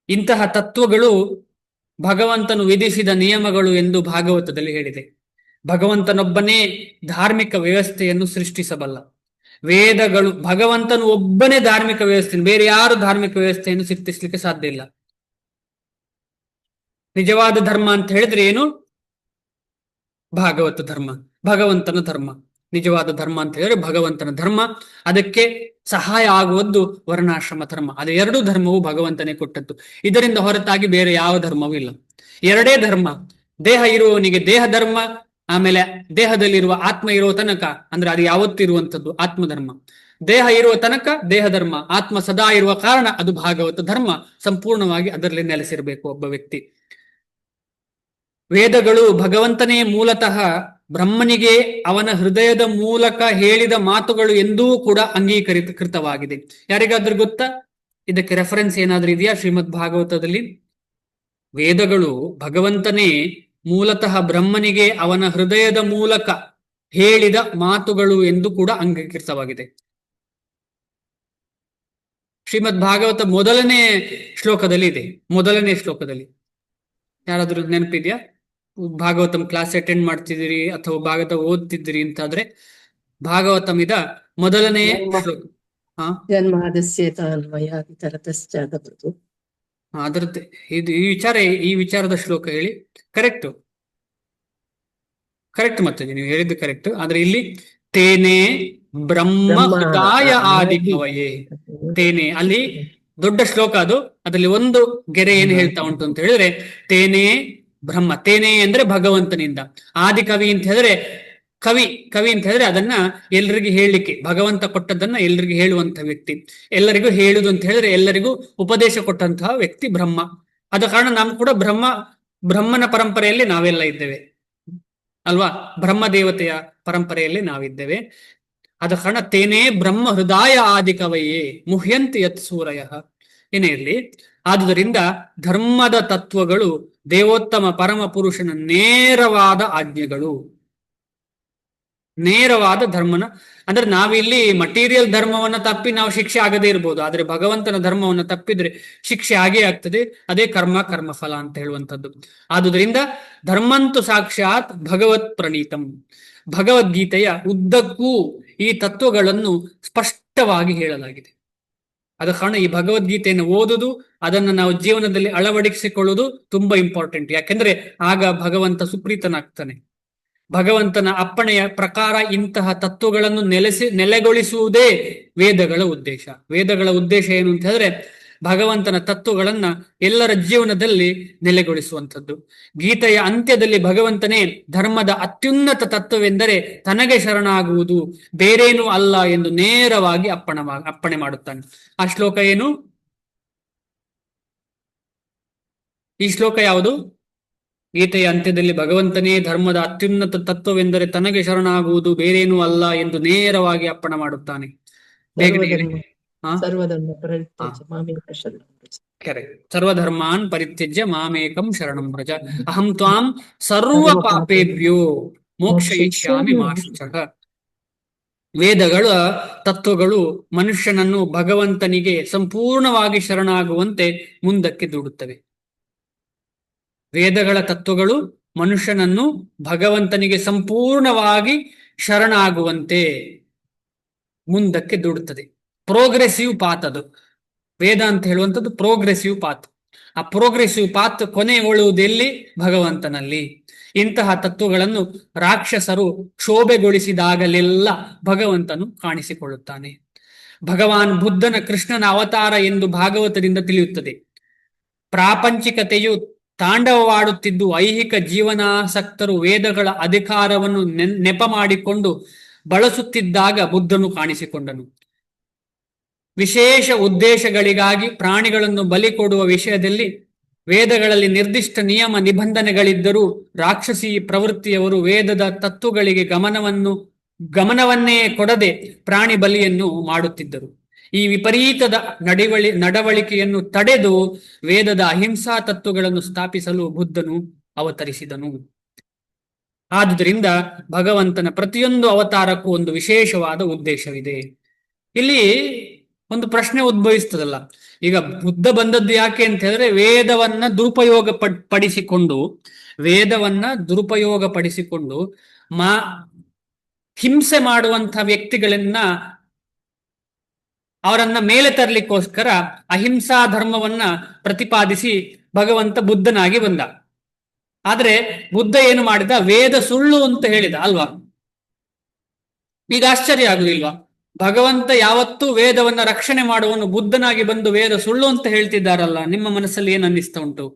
ಇಂತಹ ತತ್ವಗಳು ಭಗವಂತನು ವಿಧಿಸಿದ ನಿಯಮಗಳು ಎಂದು ಭಾಗವತದಲ್ಲಿ ಹೇಳಿದೆ. ಭಗವಂತನೊಬ್ಬನೇ ಧಾರ್ಮಿಕ ವ್ಯವಸ್ಥೆಯನ್ನು ಸೃಷ್ಟಿಸಬಲ್ಲ. ವೇದಗಳು, ಭಗವಂತನು ಒಬ್ಬನೇ ಧಾರ್ಮಿಕ ವ್ಯವಸ್ಥೆ, ಬೇರೆ ಯಾರು ಧಾರ್ಮಿಕ ವ್ಯವಸ್ಥೆಯನ್ನು ಸೃಷ್ಟಿಸ್ಲಿಕ್ಕೆ ಸಾಧ್ಯ ಇಲ್ಲ. ನಿಜವಾದ ಧರ್ಮ ಅಂತ ಹೇಳಿದ್ರೆ ಏನು? ಭಾಗವತ ಧರ್ಮ, ಭಗವಂತನ ಧರ್ಮ. ನಿಜವಾದ ಧರ್ಮ ಅಂತ ಹೇಳಿದ್ರೆ ಭಗವಂತನ ಧರ್ಮ. ಅದಕ್ಕೆ ಸಹಾಯ ಆಗುವುದು ವರ್ಣಾಶ್ರಮ ಧರ್ಮ. ಅದು ಎರಡೂ ಧರ್ಮವು ಭಗವಂತನೇ ಕೊಟ್ಟದ್ದು. ಇದರಿಂದ ಹೊರತಾಗಿ ಬೇರೆ ಯಾವ ಧರ್ಮವೂ ಇಲ್ಲ. ಎರಡೇ ಧರ್ಮ. ದೇಹ ಇರುವವನಿಗೆ ದೇಹ ಧರ್ಮ, ಆಮೇಲೆ ದೇಹದಲ್ಲಿರುವ ಆತ್ಮ ಇರುವ ತನಕ, ಅಂದ್ರೆ ಅದು ಯಾವತ್ತೂ ಇರುವಂತದ್ದು ಆತ್ಮಧರ್ಮ. ದೇಹ ಇರುವ ತನಕ ದೇಹ ಧರ್ಮ, ಆತ್ಮ ಸದಾ ಇರುವ ಕಾರಣ ಅದು ಭಾಗವತ ಧರ್ಮ. ಸಂಪೂರ್ಣವಾಗಿ ಅದರಲ್ಲಿ ನೆಲೆಸಿರಬೇಕು ಒಬ್ಬ ವ್ಯಕ್ತಿ. ವೇದಗಳು ಭಗವಂತನೇ ಮೂಲತಃ ಬ್ರಹ್ಮನಿಗೆ ಅವನ ಹೃದಯದ ಮೂಲಕ ಹೇಳಿದ ಮಾತುಗಳು ಎಂದೂ ಕೂಡ ಅಂಗೀಕೃತವಾಗಿದೆ. ಯಾರಿಗಾದ್ರೂ ಗೊತ್ತಾ? ಇದಕ್ಕೆ ರೆಫರೆನ್ಸ್ ಏನಾದ್ರೂ ಇದೆಯಾ ಶ್ರೀಮದ್ ಭಾಗವತದಲ್ಲಿ? ವೇದಗಳು ಭಗವಂತನೇ ಮೂಲತಃ ಬ್ರಹ್ಮನಿಗೆ ಅವನ ಹೃದಯದ ಮೂಲಕ ಹೇಳಿದ ಮಾತುಗಳು ಎಂದು ಕೂಡ ಅಂಗೀಕೃತವಾಗಿದೆ. ಶ್ರೀಮದ್ ಭಾಗವತ ಮೊದಲನೇ ಶ್ಲೋಕದಲ್ಲಿ ಇದೆ. ಮೊದಲನೇ ಶ್ಲೋಕದಲ್ಲಿ ಯಾರಾದ್ರೂ ನೆನಪಿದ್ಯಾ? ಭಾಗವತಂ ಕ್ಲಾಸ್ ಅಟೆಂಡ್ ಮಾಡ್ತಿದ್ದೀರಿ ಅಥವಾ ಭಾಗವತ ಓದ್ತಿದ್ದೀರಿ ಅಂತಾದ್ರೆ ಭಾಗವತಮಿದ ಮೊದಲನೇ ಶ್ಲೋಕ. ಹಾ ಜನ್ಮಾದಸ್ಯೇತಾನ್ವಯಾದಿತರತಶ್ಚಾದಭೃತು. ಅದರದ್ದು ಇದು ಈ ವಿಚಾರದ ಶ್ಲೋಕ ಹೇಳಿ. ಕರೆಕ್ಟ್ ಮತ್ತೆ ನೀವು ಹೇಳಿದ್ದು ಕರೆಕ್ಟ್. ಆದ್ರೆ ಇಲ್ಲಿ ತೇನೆ ಬ್ರಹ್ಮ ಹೃದಯ ಆದಿ ಕವಯೇ. ತೇನೆ ಅಲ್ಲಿ ದೊಡ್ಡ ಶ್ಲೋಕ ಅದು. ಅದರಲ್ಲಿ ಒಂದು ಗೆರೆ ಏನು ಹೇಳ್ತಾ ಉಂಟು ಅಂತ ಹೇಳಿದ್ರೆ ತೇನೆ ಬ್ರಹ್ಮ. ತೇನೆ ಅಂದ್ರೆ ಭಗವಂತನಿಂದ. ಆದಿ ಕವಿ ಅಂತ ಹೇಳಿದ್ರೆ ಕವಿ ಅಂತ ಹೇಳಿದ್ರೆ ಅದನ್ನ ಎಲ್ರಿಗೂ ಹೇಳಲಿಕ್ಕೆ ಭಗವಂತ ಕೊಟ್ಟದ್ದನ್ನ ಎಲ್ರಿಗೂ ಹೇಳುವಂತ ವ್ಯಕ್ತಿ. ಎಲ್ಲರಿಗೂ ಹೇಳುದು ಅಂತ ಹೇಳಿದ್ರೆ ಎಲ್ಲರಿಗೂ ಉಪದೇಶ ಕೊಟ್ಟಂತಹ ವ್ಯಕ್ತಿ ಬ್ರಹ್ಮ. ಆದ ಕಾರಣ ನಾವು ಕೂಡ ಬ್ರಹ್ಮನ ಪರಂಪರೆಯಲ್ಲಿ ನಾವೆಲ್ಲ ಇದ್ದೇವೆ ಅಲ್ವಾ. ಬ್ರಹ್ಮ ದೇವತೆಯ ಪರಂಪರೆಯಲ್ಲಿ ನಾವಿದ್ದೇವೆ. ಆದ ಕಾರಣ ತೇನೇ ಬ್ರಹ್ಮ ಹೃದಯ ಆದಿ ಕವಯೇ ಮುಹ್ಯಂತಿ ಯತ್ ಸೂರಯ ಏನೇ ಇರಲಿ. ಆದುದರಿಂದ ಧರ್ಮದ ತತ್ವಗಳು ದೇವೋತ್ತಮ ಪರಮ ಪುರುಷನ ನೇರವಾದ ಆಜ್ಞೆಗಳು. ನೇರವಾದ ಧರ್ಮನ ಅಂದ್ರೆ ನಾವಿಲ್ಲಿ ಮಟೀರಿಯಲ್ ಧರ್ಮವನ್ನ ತಪ್ಪಿ ನಾವು ಶಿಕ್ಷೆ ಆಗದೇ ಇರ್ಬೋದು. ಆದ್ರೆ ಭಗವಂತನ ಧರ್ಮವನ್ನ ತಪ್ಪಿದ್ರೆ ಶಿಕ್ಷೆ ಆಗೇ ಆಗ್ತದೆ. ಅದೇ ಕರ್ಮಫಲ ಅಂತ ಹೇಳುವಂಥದ್ದು. ಆದುದರಿಂದ ಧರ್ಮಂತು ಸಾಕ್ಷಾತ್ ಭಗವತ್ ಪ್ರಣೀತಂ. ಭಗವದ್ಗೀತೆಯ ಉದ್ದಕ್ಕೂ ಈ ತತ್ವಗಳನ್ನು ಸ್ಪಷ್ಟವಾಗಿ ಹೇಳಲಾಗಿದೆ. ಆದ ಕಾರಣ ಈ ಭಗವದ್ಗೀತೆಯನ್ನು ಓದುದು, ಅದನ್ನು ನಾವು ಜೀವನದಲ್ಲಿ ಅಳವಡಿಸಿಕೊಳ್ಳುವುದು ತುಂಬಾ ಇಂಪಾರ್ಟೆಂಟ್. ಯಾಕೆಂದ್ರೆ ಆಗ ಭಗವಂತ ಸುಪ್ರೀತನಾಗ್ತಾನೆ. ಭಗವಂತನ ಅಪ್ಪಣೆಯ ಪ್ರಕಾರ ಇಂತಹ ತತ್ವಗಳನ್ನು ನೆಲೆಗೊಳಿಸುವುದೇ ವೇದಗಳ ಉದ್ದೇಶ. ವೇದಗಳ ಉದ್ದೇಶ ಏನು ಅಂತ ಹೇಳಿದ್ರೆ ಭಗವಂತನ ತತ್ವಗಳನ್ನ ಎಲ್ಲರ ಜೀವನದಲ್ಲಿ ನೆಲೆಗೊಳಿಸುವಂಥದ್ದು. ಗೀತೆಯ ಅಂತ್ಯದಲ್ಲಿ ಭಗವಂತನೇ ಧರ್ಮದ ಅತ್ಯುನ್ನತ ತತ್ವವೆಂದರೆ ತನಗೆ ಶರಣಾಗುವುದು, ಬೇರೇನೂ ಅಲ್ಲ ಎಂದು ನೇರವಾಗಿ ಅಪ್ಪಣೆ ಮಾಡುತ್ತಾನೆ. ಆ ಶ್ಲೋಕ ಏನು? ಈ ಶ್ಲೋಕ ಯಾವುದು? ಗೀತೆಯ ಅಂತ್ಯದಲ್ಲಿ ಭಗವಂತನೇ ಧರ್ಮದ ಅತ್ಯುನ್ನತ ತತ್ವವೆಂದರೆ ತನಗೆ ಶರಣಾಗುವುದು, ಬೇರೇನೂ ಅಲ್ಲ ಎಂದು ನೇರವಾಗಿ ಅಪ್ಪಣೆ ಮಾಡುತ್ತಾನೆ. ಸರ್ವಧರ್ಮಾನ್ ಪರಿತ್ಯಜ್ಯ ಮಾಮೇಕಂ ಶರಣಂ ವ್ರಜ ಅಹಂ ತ್ವಾಂ ಸರ್ವ ಪಾಪೇಭ್ಯೋ ಮೋಕ್ಷಯಿಷ್ಯಾಮಿ ಮಾ ಶುಚಃ. ವೇದಗಳ ತತ್ವಗಳು ಮನುಷ್ಯನನ್ನು ಭಗವಂತನಿಗೆ ಸಂಪೂರ್ಣವಾಗಿ ಶರಣಾಗುವಂತೆ ಮುಂದಕ್ಕೆ ದೂಡುತ್ತವೆ. ವೇದಗಳ ತತ್ವಗಳು ಮನುಷ್ಯನನ್ನು ಭಗವಂತನಿಗೆ ಸಂಪೂರ್ಣವಾಗಿ ಶರಣಾಗುವಂತೆ ಮುಂದಕ್ಕೆ ದೂಡುತ್ತದೆ. ಪ್ರೋಗ್ರೆಸಿವ್ ಪಾತ್ ಅದು. ವೇದ ಅಂತ ಹೇಳುವಂಥದ್ದು ಪ್ರೋಗ್ರೆಸಿವ್ ಪಾತ್. ಆ ಪ್ರೋಗ್ರೆಸಿವ್ ಪಾತ್ ಕೊನೆಗೊಳ್ಳುವುದೆಲ್ಲಿ? ಭಗವಂತನಲ್ಲಿ. ಇಂತಹ ತತ್ವಗಳನ್ನು ರಾಕ್ಷಸರು ಶೋಭೆಗೊಳಿಸಿದಾಗಲೆಲ್ಲ ಭಗವಂತನು ಕಾಣಿಸಿಕೊಳ್ಳುತ್ತಾನೆ. ಭಗವಾನ್ ಬುದ್ಧನ ಕೃಷ್ಣನ ಅವತಾರ ಎಂದು ಭಾಗವತದಿಂದ ತಿಳಿಯುತ್ತದೆ. ಪ್ರಾಪಂಚಿಕತೆಯು ತಾಂಡವವಾಡುತ್ತಿದ್ದು ಐಹಿಕ ಜೀವನಾಸಕ್ತರು ವೇದಗಳ ಅಧಿಕಾರವನ್ನು ನೆಪ ಮಾಡಿಕೊಂಡು ಬಳಸುತ್ತಿದ್ದಾಗ ಬುದ್ಧನು ಕಾಣಿಸಿಕೊಂಡನು. ವಿಶೇಷ ಉದ್ದೇಶಗಳಿಗಾಗಿ ಪ್ರಾಣಿಗಳನ್ನು ಬಲಿ ಕೊಡುವ ವಿಷಯದಲ್ಲಿ ವೇದಗಳಲ್ಲಿ ನಿರ್ದಿಷ್ಟ ನಿಯಮ ನಿಬಂಧನೆಗಳಿದ್ದರೂ ರಾಕ್ಷಸಿ ಪ್ರವೃತ್ತಿಯವರು ವೇದದ ತತ್ವಗಳಿಗೆ ಗಮನವನ್ನೇ ಕೊಡದೆ ಪ್ರಾಣಿ ಬಲಿಯನ್ನು ಮಾಡುತ್ತಿದ್ದರು. ಈ ವಿಪರೀತದ ನಡವಳಿಕೆಯನ್ನು ತಡೆದು ವೇದದ ಅಹಿಂಸಾ ತತ್ವಗಳನ್ನು ಸ್ಥಾಪಿಸಲು ಬುದ್ಧನು ಅವತರಿಸಿದನು. ಆದುದರಿಂದ ಭಗವಂತನ ಪ್ರತಿಯೊಂದು ಅವತಾರಕ್ಕೂ ಒಂದು ವಿಶೇಷವಾದ ಉದ್ದೇಶವಿದೆ. ಇಲ್ಲಿ ಒಂದು ಪ್ರಶ್ನೆ ಉದ್ಭವಿಸ್ತದಲ್ಲ, ಈಗ ಬುದ್ಧ ಬಂದದ್ದು ಯಾಕೆ ಅಂತ ಹೇಳಿದ್ರೆ ವೇದವನ್ನ ದುರುಪಯೋಗ ಪಡಿಸಿಕೊಂಡು ಹಿಂಸೆ ಮಾಡುವಂತ ವ್ಯಕ್ತಿಗಳನ್ನ ಅವರನ್ನ ಮೇಲೆ ತರಲಿಕ್ಕೋಸ್ಕರ ಅಹಿಂಸಾ ಧರ್ಮವನ್ನ ಪ್ರತಿಪಾದಿಸಿ ಭಗವಂತ ಬುದ್ಧನಾಗಿ ಬಂದ. ಆದ್ರೆ ಬುದ್ಧ ಏನು ಮಾಡಿದ? ವೇದ ಸುಳ್ಳು ಅಂತ ಹೇಳಿದ ಅಲ್ವಾ? ಈಗ ಆಶ್ಚರ್ಯ ಆಗುದಿಲ್ವಾ? ಭಗವಂತ ಯಾವತ್ತೂ ವೇದವನ್ನ ರಕ್ಷಣೆ ಮಾಡುವನು, ಬುದ್ಧನಾಗಿ ಬಂದು ವೇದ ಸುಳ್ಳು ಅಂತ ಹೇಳ್ತಿದ್ದಾರಲ್ಲ, ನಿಮ್ಮ ಮನಸ್ಸಲ್ಲಿ ಏನ್ ಅನ್ನಿಸ್ತಾ ಉಂಟು?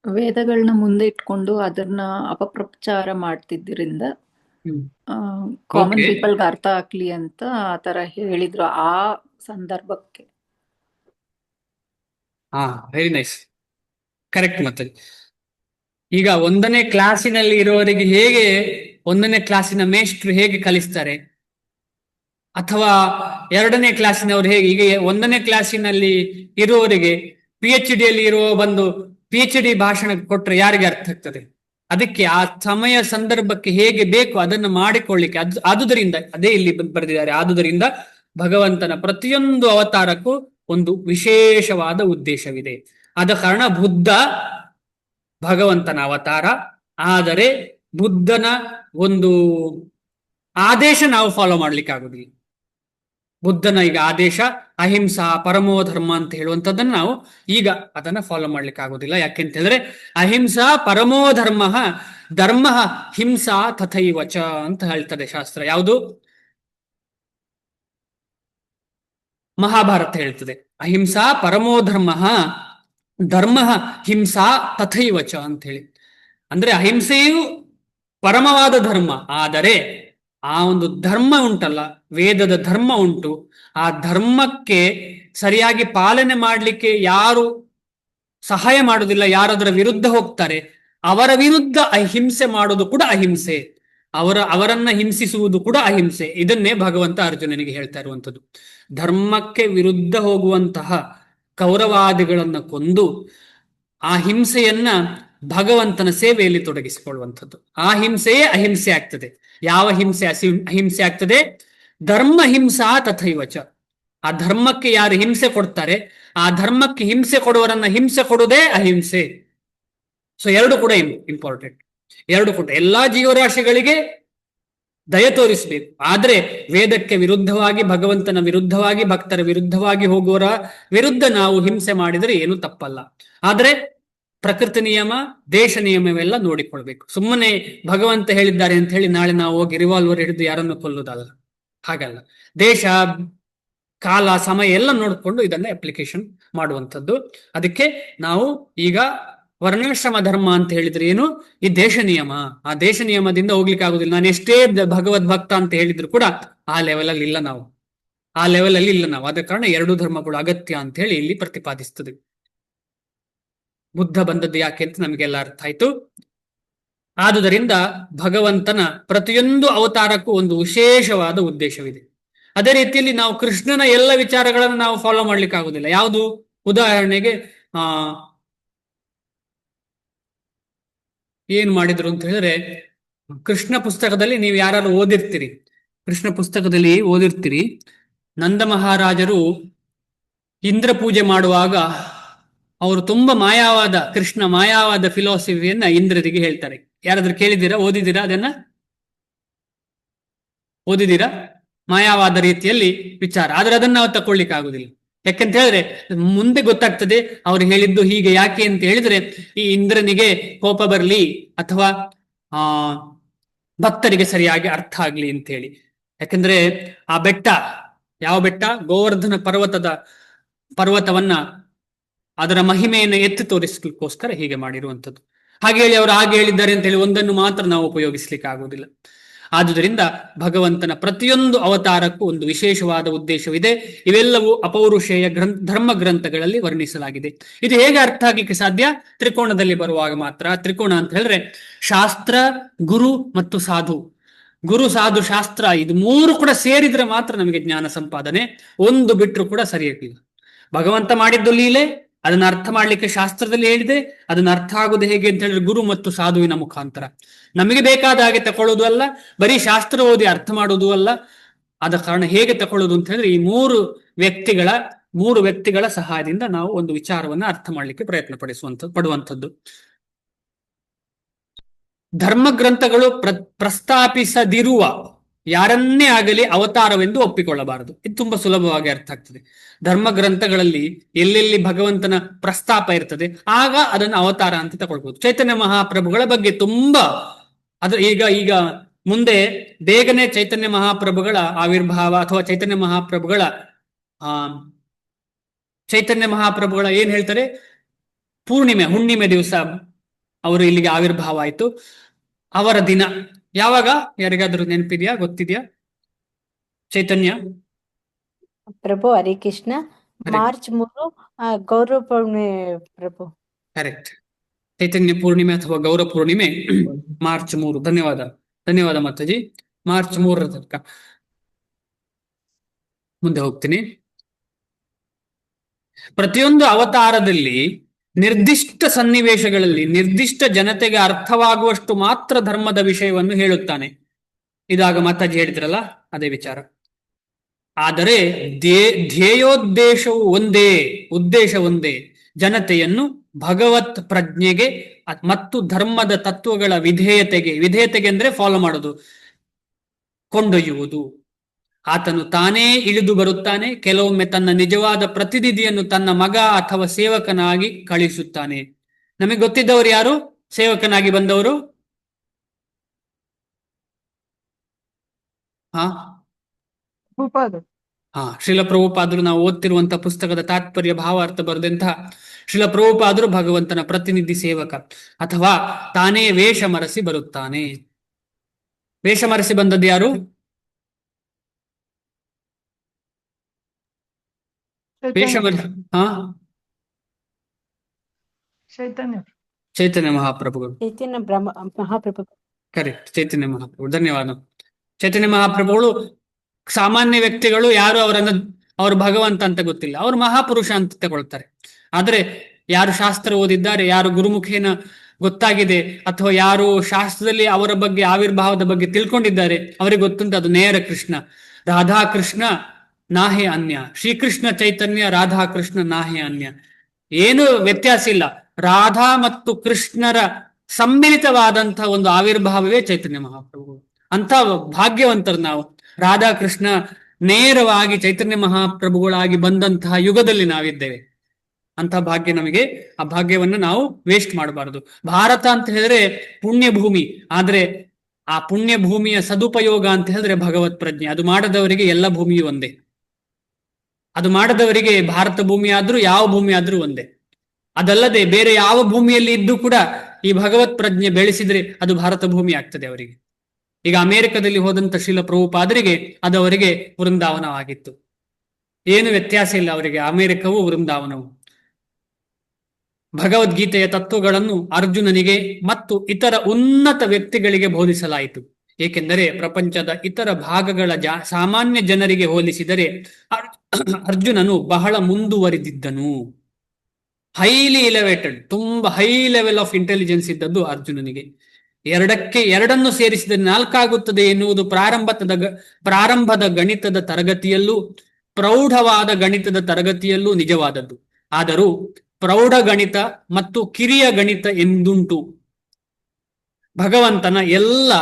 ವೇದಗಳನ್ನ ಮುಂದೆ ಇಟ್ಕೊಂಡು ಅದನ್ನ ಅಪಪ್ರಚಾರ ಮಾಡ್ತಿದ್ದರಿಂದ ಕಾಮನ್ ಪೀಪಲ್ಗೆ ಅರ್ಥ ಆಗ್ಲಿ ಅಂತ ಆತರ ಹೇಳಿದ್ರು ಆ ಸಂದರ್ಭಕ್ಕೆ. Very nice, correct. ಮತ್ತೆ ಈಗ 1ನೇ ಕ್ಲಾಸಿನಲ್ಲಿ ಇರುವವರಿಗೆ ಹೇಗೆ 1ನೇ ಕ್ಲಾಸಿನ ಮೇಷ್ಟ್ರು ಹೇಗೆ ಕಲಿಸ್ತಾರೆ, ಅಥವಾ 2ನೇ ಕ್ಲಾಸಿನವರು ಹೇಗೆ, ಈಗ 1ನೇ ಕ್ಲಾಸಿನಲ್ಲಿ ಇರುವವರಿಗೆ PhD ಯಲ್ಲಿ ಇರುವ ಬಂದು PhD ಭಾಷಣ ಕೊಟ್ರೆ ಯಾರಿಗೆ ಅರ್ಥ ಆಗ್ತದೆ? ಅದಕ್ಕೆ ಆ ಸಮಯ ಸಂದರ್ಭಕ್ಕೆ ಹೇಗೆ ಬೇಕು ಅದನ್ನು ಮಾಡಿಕೊಳ್ಳಿಕ್ಕೆ ಆದುದರಿಂದ ಅದೇ ಇಲ್ಲಿ ಬರೆದಿದ್ದಾರೆ. ಆದುದರಿಂದ ಭಗವಂತನ ಪ್ರತಿಯೊಂದು ಅವತಾರಕ್ಕೂ ಒಂದು ವಿಶೇಷವಾದ ಉದ್ದೇಶವಿದೆ. ಆದ ಕಾರಣ ಬುದ್ಧ ಭಗವಂತನ ಅವತಾರ. ಆದರೆ ಬುದ್ಧನ ಒಂದು ಆದೇಶ ನಾವು ಫಾಲೋ ಮಾಡ್ಲಿಕ್ಕೆ ಆಗುದಿಲ್ಲ. ಬುದ್ಧನ ಈಗ ಆದೇಶ ಅಹಿಂಸಾ ಪರಮೋ ಧರ್ಮ ಅಂತ ಹೇಳುವಂಥದ್ದನ್ನು ನಾವು ಈಗ ಅದನ್ನ ಫಾಲೋ ಮಾಡ್ಲಿಕ್ಕೆ ಆಗುದಿಲ್ಲ. ಯಾಕೆಂತ ಹೇಳಿದ್ರೆ ಅಹಿಂಸಾ ಪರಮೋ ಧರ್ಮ ಧರ್ಮ ಹಿಂಸಾ ತಥೈವಚ ಅಂತ ಹೇಳ್ತದೆ ಶಾಸ್ತ್ರ. ಯಾವುದು? ಮಹಾಭಾರತ ಹೇಳ್ತದೆ. ಅಹಿಂಸಾ ಪರಮೋ ಧರ್ಮ ಧರ್ಮ ಹಿಂಸಾ ತಥೈವಚ ಅಂತ ಹೇಳಿ. ಅಂದ್ರೆ ಅಹಿಂಸೆಯು ಪರಮವಾದ ಧರ್ಮ, ಆದರೆ ಆ ಒಂದು ಧರ್ಮ ಉಂಟಲ್ಲ, ವೇದದ ಧರ್ಮ ಉಂಟು, ಆ ಧರ್ಮಕ್ಕೆ ಸರಿಯಾಗಿ ಪಾಲನೆ ಮಾಡಲಿಕ್ಕೆ ಯಾರು ಸಹಾಯ ಮಾಡುವುದಿಲ್ಲ, ಯಾರದರ ವಿರುದ್ಧ ಹೋಗ್ತಾರೆ, ಅವರ ವಿರುದ್ಧ ಅಹಿಂಸೆ ಮಾಡುವುದು ಕೂಡ ಅಹಿಂಸೆ, ಅವರನ್ನ ಹಿಂಸಿಸುವುದು ಕೂಡ ಅಹಿಂಸೆ. ಇದನ್ನೇ ಭಗವಂತ ಅರ್ಜುನನಿಗೆ ಹೇಳ್ತಾ ಇರುವಂಥದ್ದು. ಧರ್ಮಕ್ಕೆ ವಿರುದ್ಧ ಹೋಗುವಂತಹ ಕೌರವಾದಿಗಳನ್ನ ಕೊಂದು ಆ ಹಿಂಸೆಯನ್ನ ಭಗವಂತನ ಸೇವೆಯಲ್ಲಿ ತೊಡಗಿಸಿಕೊಳ್ಳುವಂಥದ್ದು. ಆ ಹಿಂಸೆಯೇ ಅಹಿಂಸೆ ಆಗ್ತದೆ. ಯಾವ ಹಿಂಸೆ ಅಹಿಂಸೆ ಆಗ್ತದೆ? ಧರ್ಮ ಹಿಂಸಾ ತಥೈವಚ. ಆ ಧರ್ಮಕ್ಕೆ ಯಾರು ಹಿಂಸೆ ಕೊಡ್ತಾರೆ, ಆ ಧರ್ಮಕ್ಕೆ ಹಿಂಸೆ ಕೊಡುವರನ್ನ ಹಿಂಸೆ ಕೊಡುವುದೇ ಅಹಿಂಸೆ. ಸೊ ಎರಡು ಕೂಡ ಇಂಪಾರ್ಟೆಂಟ್. ಎರಡು ಕೂಡ ಎಲ್ಲಾ ಜೀವರಾಶಿಗಳಿಗೆ ದಯ ತೋರಿಸಬೇಕು. ಆದ್ರೆ ವೇದಕ್ಕೆ ವಿರುದ್ಧವಾಗಿ, ಭಗವಂತನ ವಿರುದ್ಧವಾಗಿ, ಭಕ್ತರ ವಿರುದ್ಧವಾಗಿ ಹೋಗುವವರ ವಿರುದ್ಧ ನಾವು ಹಿಂಸೆ ಮಾಡಿದರೆ ಏನು ತಪ್ಪಲ್ಲ. ಆದ್ರೆ ಪ್ರಕೃತಿ ನಿಯಮ, ದೇಶ ನಿಯಮವೆಲ್ಲ ನೋಡಿಕೊಳ್ಬೇಕು. ಸುಮ್ಮನೆ ಭಗವಂತ ಹೇಳಿದ್ದಾರೆ ಅಂತ ಹೇಳಿ ನಾಳೆ ನಾವು ಹೋಗಿ ರಿವಾಲ್ವರ್ ಹಿಡಿದು ಯಾರನ್ನು ಕೊಲ್ಲುವುದಲ್ಲ, ಹಾಗಲ್ಲ. ದೇಶ, ಕಾಲ, ಸಮಯ ಎಲ್ಲ ನೋಡಿಕೊಂಡು ಇದನ್ನ ಅಪ್ಲಿಕೇಶನ್ ಮಾಡುವಂಥದ್ದು. ಅದಕ್ಕೆ ನಾವು ಈಗ ವರ್ಣಾಶ್ರಮ ಧರ್ಮ ಅಂತ ಹೇಳಿದ್ರೆ ಏನು? ಈ ದೇಶ ನಿಯಮ. ಆ ದೇಶ ನಿಯಮದಿಂದ ಹೋಗ್ಲಿಕ್ಕೆ ಆಗುದಿಲ್ಲ. ನಾನು ಎಷ್ಟೇ ಭಗವದ್ ಭಕ್ತ ಅಂತ ಹೇಳಿದ್ರು ಕೂಡ ಆ ಲೆವೆಲ್ ಅಲ್ಲಿ ಇಲ್ಲ ನಾವು, ಆ ಲೆವೆಲ್ ಅಲ್ಲಿ ಇಲ್ಲ ನಾವು. ಆದ ಕಾರಣ ಎರಡು ಧರ್ಮಗಳು ಅಗತ್ಯ ಅಂತ ಹೇಳಿ ಇಲ್ಲಿ ಪ್ರತಿಪಾದಿಸ್ತದೆ. ಬುದ್ಧ ಬಂದದ್ದು ಯಾಕೆ ಅಂತ ನಮಗೆಲ್ಲ ಅರ್ಥ ಆಯ್ತು. ಆದುದರಿಂದ ಭಗವಂತನ ಪ್ರತಿಯೊಂದು ಅವತಾರಕ್ಕೂ ಒಂದು ವಿಶೇಷವಾದ ಉದ್ದೇಶವಿದೆ. ಅದೇ ರೀತಿಯಲ್ಲಿ ನಾವು ಕೃಷ್ಣನ ಎಲ್ಲ ವಿಚಾರಗಳನ್ನು ನಾವು ಫಾಲೋ ಮಾಡ್ಲಿಕ್ಕೆ ಆಗುದಿಲ್ಲ. ಯಾವುದು? ಉದಾಹರಣೆಗೆ ಏನ್ ಮಾಡಿದ್ರು ಅಂತ ಹೇಳಿದ್ರೆ, ಕೃಷ್ಣ ಪುಸ್ತಕದಲ್ಲಿ ನೀವು ಯಾರು ಓದಿರ್ತೀರಿ, ಕೃಷ್ಣ ಪುಸ್ತಕದಲ್ಲಿ ಓದಿರ್ತೀರಿ, ನಂದ ಮಹಾರಾಜರು ಇಂದ್ರ ಪೂಜೆ ಮಾಡುವಾಗ ಅವರು ತುಂಬಾ ಮಾಯವಾದ, ಕೃಷ್ಣ ಮಾಯವಾದ ಫಿಲಾಸಫಿಯನ್ನ ಇಂದ್ರನಿಗೆ ಹೇಳ್ತಾರೆ. ಯಾರಾದ್ರೂ ಕೇಳಿದ್ದೀರಾ? ಓದಿದ್ದೀರಾ? ಅದನ್ನ ಓದಿದ್ದೀರಾ? ಮಾಯವಾದ ರೀತಿಯಲ್ಲಿ ವಿಚಾರ. ಆದ್ರೆ ಅದನ್ನ ನಾವು ತಕೊಳ್ಳಿಕ್ಕೆ ಆಗುದಿಲ್ಲ. ಯಾಕೆಂತ ಹೇಳಿದ್ರೆ ಮುಂದೆ ಗೊತ್ತಾಗ್ತದೆ ಅವ್ರು ಹೇಳಿದ್ದು ಹೀಗೆ. ಯಾಕೆ ಅಂತ ಹೇಳಿದ್ರೆ ಈ ಇಂದ್ರನಿಗೆ ಕೋಪ ಬರ್ಲಿ ಅಥವಾ ಭಕ್ತರಿಗೆ ಸರಿಯಾಗಿ ಅರ್ಥ ಆಗ್ಲಿ ಅಂತ ಹೇಳಿ. ಯಾಕಂದ್ರೆ ಆ ಬೆಟ್ಟ, ಯಾವ ಬೆಟ್ಟ? ಗೋವರ್ಧನ ಪರ್ವತವನ್ನ ಅದರ ಮಹಿಮೆಯನ್ನು ಎತ್ತಿ ತೋರಿಸ್ಲಿಕ್ಕೋಸ್ಕರ ಹೀಗೆ ಮಾಡಿರುವಂಥದ್ದು. ಹಾಗೆ ಹೇಳಿ ಅವರು ಹಾಗೆ ಹೇಳಿದ್ದಾರೆ ಅಂತ ಹೇಳಿ ಒಂದನ್ನು ಮಾತ್ರ ನಾವು ಉಪಯೋಗಿಸ್ಲಿಕ್ಕೆ ಆಗುವುದಿಲ್ಲ. ಆದುದರಿಂದ ಭಗವಂತನ ಪ್ರತಿಯೊಂದು ಅವತಾರಕ್ಕೂ ಒಂದು ವಿಶೇಷವಾದ ಉದ್ದೇಶವಿದೆ. ಇವೆಲ್ಲವೂ ಅಪೌರುಷೇಯ ಧರ್ಮ ಗ್ರಂಥಗಳಲ್ಲಿ ವರ್ಣಿಸಲಾಗಿದೆ. ಇದು ಹೇಗೆ ಅರ್ಥ ಆಗ್ಲಿಕ್ಕೆ ಸಾಧ್ಯ? ತ್ರಿಕೋಣದಲ್ಲಿ ಬರುವಾಗ ಮಾತ್ರ. ತ್ರಿಕೋಣ ಅಂತ ಹೇಳಿದ್ರೆ ಶಾಸ್ತ್ರ, ಗುರು ಮತ್ತು ಸಾಧು. ಗುರು, ಸಾಧು, ಶಾಸ್ತ್ರ, ಇದು ಮೂರು ಕೂಡ ಸೇರಿದ್ರೆ ಮಾತ್ರ ನಮಗೆ ಜ್ಞಾನ ಸಂಪಾದನೆ. ಒಂದು ಬಿಟ್ಟರು ಕೂಡ ಸರಿಯಾಗಿಲ್ಲ. ಭಗವಂತ ಮಾಡಿದ್ದು ಲೀಲೆ, ಅದನ್ನ ಅರ್ಥ ಮಾಡ್ಲಿಕ್ಕೆ ಶಾಸ್ತ್ರದಲ್ಲಿ ಹೇಳಿದೆ. ಅದನ್ನ ಅರ್ಥ ಆಗುದು ಹೇಗೆ ಅಂತ ಹೇಳಿದ್ರೆ ಗುರು ಮತ್ತು ಸಾಧುವಿನ ಮುಖಾಂತರ. ನಮಗೆ ಬೇಕಾದ ಹಾಗೆ ತಕೊಳ್ಳೋದು ಅಲ್ಲ, ಬರೀ ಶಾಸ್ತ್ರ ಓದಿ ಅರ್ಥ ಮಾಡುವುದು ಅಲ್ಲ. ಆದ ಕಾರಣ ಹೇಗೆ ತಕೊಳ್ಳೋದು ಅಂತ ಹೇಳಿದ್ರೆ ಈ ಮೂರು ವ್ಯಕ್ತಿಗಳ ಸಹಾಯದಿಂದ ನಾವು ಒಂದು ವಿಚಾರವನ್ನ ಅರ್ಥ ಮಾಡ್ಲಿಕ್ಕೆ ಪ್ರಯತ್ನ ಪಡುವಂಥದ್ದು. ಧರ್ಮ ಗ್ರಂಥಗಳು ಪ್ರಸ್ತಾಪಿಸದಿರುವ ಯಾರನ್ನೇ ಆಗಲಿ ಅವತಾರವೆಂದು ಒಪ್ಪಿಕೊಳ್ಳಬಾರದು. ಇದು ತುಂಬಾ ಸುಲಭವಾಗಿ ಅರ್ಥ ಆಗ್ತದೆ. ಧರ್ಮ ಗ್ರಂಥಗಳಲ್ಲಿ ಎಲ್ಲೆಲ್ಲಿ ಭಗವಂತನ ಪ್ರಸ್ತಾಪ ಇರ್ತದೆ ಆಗ ಅದನ್ನು ಅವತಾರ ಅಂತ ತಗೊಳ್ಬಹುದು. ಚೈತನ್ಯ ಮಹಾಪ್ರಭುಗಳ ಬಗ್ಗೆ ತುಂಬಾ ಈಗ ಮುಂದೆ ಬೇಗನೆ ಚೈತನ್ಯ ಮಹಾಪ್ರಭುಗಳ ಆವಿರ್ಭಾವ ಅಥವಾ ಚೈತನ್ಯ ಮಹಾಪ್ರಭುಗಳ ಏನ್ ಹೇಳ್ತಾರೆ, ಹುಣ್ಣಿಮೆ ದಿವಸ ಅವರು ಇಲ್ಲಿಗೆ ಆವಿರ್ಭಾವ ಆಯ್ತು. ಅವರ ದಿನ ಯಾವಾಗ? ಯಾರಿಗಾದ್ರೂ ನೆನಪಿದ್ಯಾ? ಗೊತ್ತಿದ್ಯಾ? ಚೈತನ್ಯ ಪ್ರಭು ಹರೇ ಕೃಷ್ಣ. ಮಾರ್ಚ್ 3 ಗೌರವ ಪೂರ್ಣಿಮೆ ಪ್ರಭು. ಕರೆಕ್ಟ್. ಚೈತನ್ಯ ಪೂರ್ಣಿಮೆ ಅಥವಾ ಗೌರ ಪೂರ್ಣಿಮೆ ಮಾರ್ಚ್ 3. ಧನ್ಯವಾದ ಮಾತಾಜಿ. ಮಾರ್ಚ್ 3 ತನಕ ಮುಂದೆ ಹೋಗ್ತೀನಿ. ಪ್ರತಿಯೊಂದು ಅವತಾರದಲ್ಲಿ ನಿರ್ದಿಷ್ಟ ಸನ್ನಿವೇಶಗಳಲ್ಲಿ ನಿರ್ದಿಷ್ಟ ಜನತೆಗೆ ಅರ್ಥವಾಗುವಷ್ಟು ಮಾತ್ರ ಧರ್ಮದ ವಿಷಯವನ್ನು ಹೇಳುತ್ತಾನೆ. ಇದಾಗ ಮಾತಾಜಿ ಹೇಳಿದ್ರಲ್ಲ, ಅದೇ ವಿಚಾರ. ಆದರೆ ಧ್ಯೇಯೋದ್ದೇಶವು ಒಂದೇ, ಉದ್ದೇಶ ಒಂದೇ. ಜನತೆಯನ್ನು ಭಗವತ್ ಪ್ರಜ್ಞೆಗೆ ಮತ್ತು ಧರ್ಮದ ತತ್ವಗಳ ವಿಧೇಯತೆಗೆ ಅಂದ್ರೆ ಫಾಲೋ ಮಾಡೋದು, ಕೊಂಡೊಯ್ಯುವುದು. ಆತನು ತಾನೇ ಇಳಿದು ಬರುತ್ತಾನೆ. ಕೆಲವೊಮ್ಮೆ ತನ್ನ ನಿಜವಾದ ಪ್ರತಿನಿಧಿಯನ್ನು ತನ್ನ ಮಗ ಅಥವಾ ಸೇವಕನಾಗಿ ಕಳಿಸುತ್ತಾನೆ. ನಮಗೆ ಗೊತ್ತಿದ್ದವರು ಯಾರು ಸೇವಕನಾಗಿ ಬಂದವರು? ಭೂಪಾದರು. ಶ್ರೀಲ ಪ್ರಭುಪಾದರು ನಾವು ಓದ್ತಿರುವಂತಹ ಪುಸ್ತಕದ ತಾತ್ಪರ್ಯ ಭಾವಾರ್ಥ ಬರೆದಂತಹ ಶ್ರೀಲ ಪ್ರಭುಪಾದರು ಭಗವಂತನ ಪ್ರತಿನಿಧಿ ಸೇವಕ, ಅಥವಾ ತಾನೇ ವೇಷ ಮರೆಸಿ ಬರುತ್ತಾನೆ. ವೇಷ ಮರೆಸಿ ಬಂದದ್ದು ಯಾರು? ವೇಷ ಮರೆಸಿ ಚೈತನ್ಯ ಚೈತನ್ಯ ಮಹಾಪ್ರಭುಗಳು. ಚೈತನ್ಯ ಮಹಾಪ್ರಭು. ಕರೆಕ್ಟ್, ಚೈತನ್ಯ ಮಹಾಪ್ರಭು. ಧನ್ಯವಾದ. ಚೈತನ್ಯ ಮಹಾಪ್ರಭುಗಳು ಸಾಮಾನ್ಯ ವ್ಯಕ್ತಿಗಳು ಯಾರು ಅವರು ಭಗವಂತ ಅಂತ ಗೊತ್ತಿಲ್ಲ, ಅವರು ಮಹಾಪುರುಷ ಅಂತ ತಗೊಳ್ತಾರೆ. ಆದ್ರೆ ಯಾರು ಶಾಸ್ತ್ರ ಓದಿದ್ದಾರೆ, ಯಾರು ಗುರುಮುಖೇನ ಗೊತ್ತಾಗಿದೆ, ಅಥವಾ ಯಾರು ಶಾಸ್ತ್ರದಲ್ಲಿ ಅವರ ಬಗ್ಗೆ ಆವಿರ್ಭಾವದ ಬಗ್ಗೆ ತಿಳ್ಕೊಂಡಿದ್ದಾರೆ, ಅವರಿಗೆ ಗೊತ್ತುಂಟು ಅದು ನೇರ ಕೃಷ್ಣ. ರಾಧಾಕೃಷ್ಣ ನಾಹೇ ಅನ್ಯ. ಶ್ರೀಕೃಷ್ಣ ಚೈತನ್ಯ, ರಾಧಾಕೃಷ್ಣ ನಾಹೇ ಅನ್ಯ. ಏನು ವ್ಯತ್ಯಾಸ ಇಲ್ಲ. ರಾಧಾ ಮತ್ತು ಕೃಷ್ಣರ ಸಮ್ಮಿಳಿತವಾದಂತಹ ಒಂದು ಆವಿರ್ಭಾವವೇ ಚೈತನ್ಯ ಮಹಾಪ್ರಭು. ಅಂತ ಭಾಗ್ಯವಂತರು ನಾವು. ರಾಧಾಕೃಷ್ಣ ನೇರವಾಗಿ ಚೈತನ್ಯ ಮಹಾಪ್ರಭುಗಳಾಗಿ ಬಂದಂತಹ ಯುಗದಲ್ಲಿ ನಾವಿದ್ದೇವೆ. ಅಂತ ಭಾಗ್ಯ ನಮಗೆ. ಆ ಭಾಗ್ಯವನ್ನು ನಾವು ವೇಸ್ಟ್ ಮಾಡಬಾರದು. ಭಾರತ ಅಂತ ಹೇಳಿದ್ರೆ ಪುಣ್ಯ ಭೂಮಿ. ಆದ್ರೆ ಆ ಪುಣ್ಯ ಭೂಮಿಯ ಸದುಪಯೋಗ ಅಂತ ಹೇಳಿದ್ರೆ ಭಗವತ್ ಪ್ರಜ್ಞೆ. ಅದು ಮಾಡದವರಿಗೆ ಎಲ್ಲ ಭೂಮಿಯೂ ಒಂದೇ. ಅದು ಮಾಡದವರಿಗೆ ಭಾರತ ಭೂಮಿ ಆದ್ರೂ ಯಾವ ಭೂಮಿ ಆದ್ರೂ ಒಂದೇ. ಅದಲ್ಲದೆ ಬೇರೆ ಯಾವ ಭೂಮಿಯಲ್ಲಿ ಇದ್ದು ಕೂಡ ಈ ಭಗವತ್ ಪ್ರಜ್ಞೆ ಬೆಳೆಸಿದ್ರೆ ಅದು ಭಾರತ ಭೂಮಿ ಆಗ್ತದೆ ಅವರಿಗೆ. ಈಗ ಅಮೆರಿಕದಲ್ಲಿ ಹೋದಂತ ಶ್ರೀಲ ಪ್ರಭುಪಾದರಿಗೆ ಅದು ಅವರಿಗೆ ವೃಂದಾವನವಾಗಿತ್ತು. ಏನು ವ್ಯತ್ಯಾಸ ಇಲ್ಲ ಅವರಿಗೆ. ಅಮೆರಿಕವು ವೃಂದಾವನವು. ಭಗವದ್ಗೀತೆಯ ತತ್ವಗಳನ್ನು ಅರ್ಜುನನಿಗೆ ಮತ್ತು ಇತರ ಉನ್ನತ ವ್ಯಕ್ತಿಗಳಿಗೆ ಬೋಧಿಸಲಾಯಿತು. ಏಕೆಂದರೆ ಪ್ರಪಂಚದ ಇತರ ಭಾಗಗಳ ಸಾಮಾನ್ಯ ಜನರಿಗೆ ಹೋಲಿಸಿದರೆ ಅರ್ಜುನನು ಬಹಳ ಮುಂದುವರಿದಿದ್ದನು. ಹೈಲಿ ಎಲಿವೇಟೆಡ್, ತುಂಬಾ ಹೈ ಲೆವೆಲ್ ಆಫ್ ಇಂಟೆಲಿಜೆನ್ಸ್ ಇದ್ದದ್ದು ಅರ್ಜುನನಿಗೆ. ಎರಡನ್ನು ಸೇರಿಸಿದರೆ 4 ಆಗುತ್ತದೆ ಎನ್ನುವುದು ಪ್ರಾರಂಭದ ಗಣಿತದ ತರಗತಿಯಲ್ಲೂ ಪ್ರೌಢವಾದ ಗಣಿತದ ತರಗತಿಯಲ್ಲೂ ನಿಜವಾದದ್ದು. ಆದರೂ ಪ್ರೌಢ ಗಣಿತ ಮತ್ತು ಕಿರಿಯ ಗಣಿತ ಎಂದುಂಟು. ಭಗವಂತನ ಎಲ್ಲ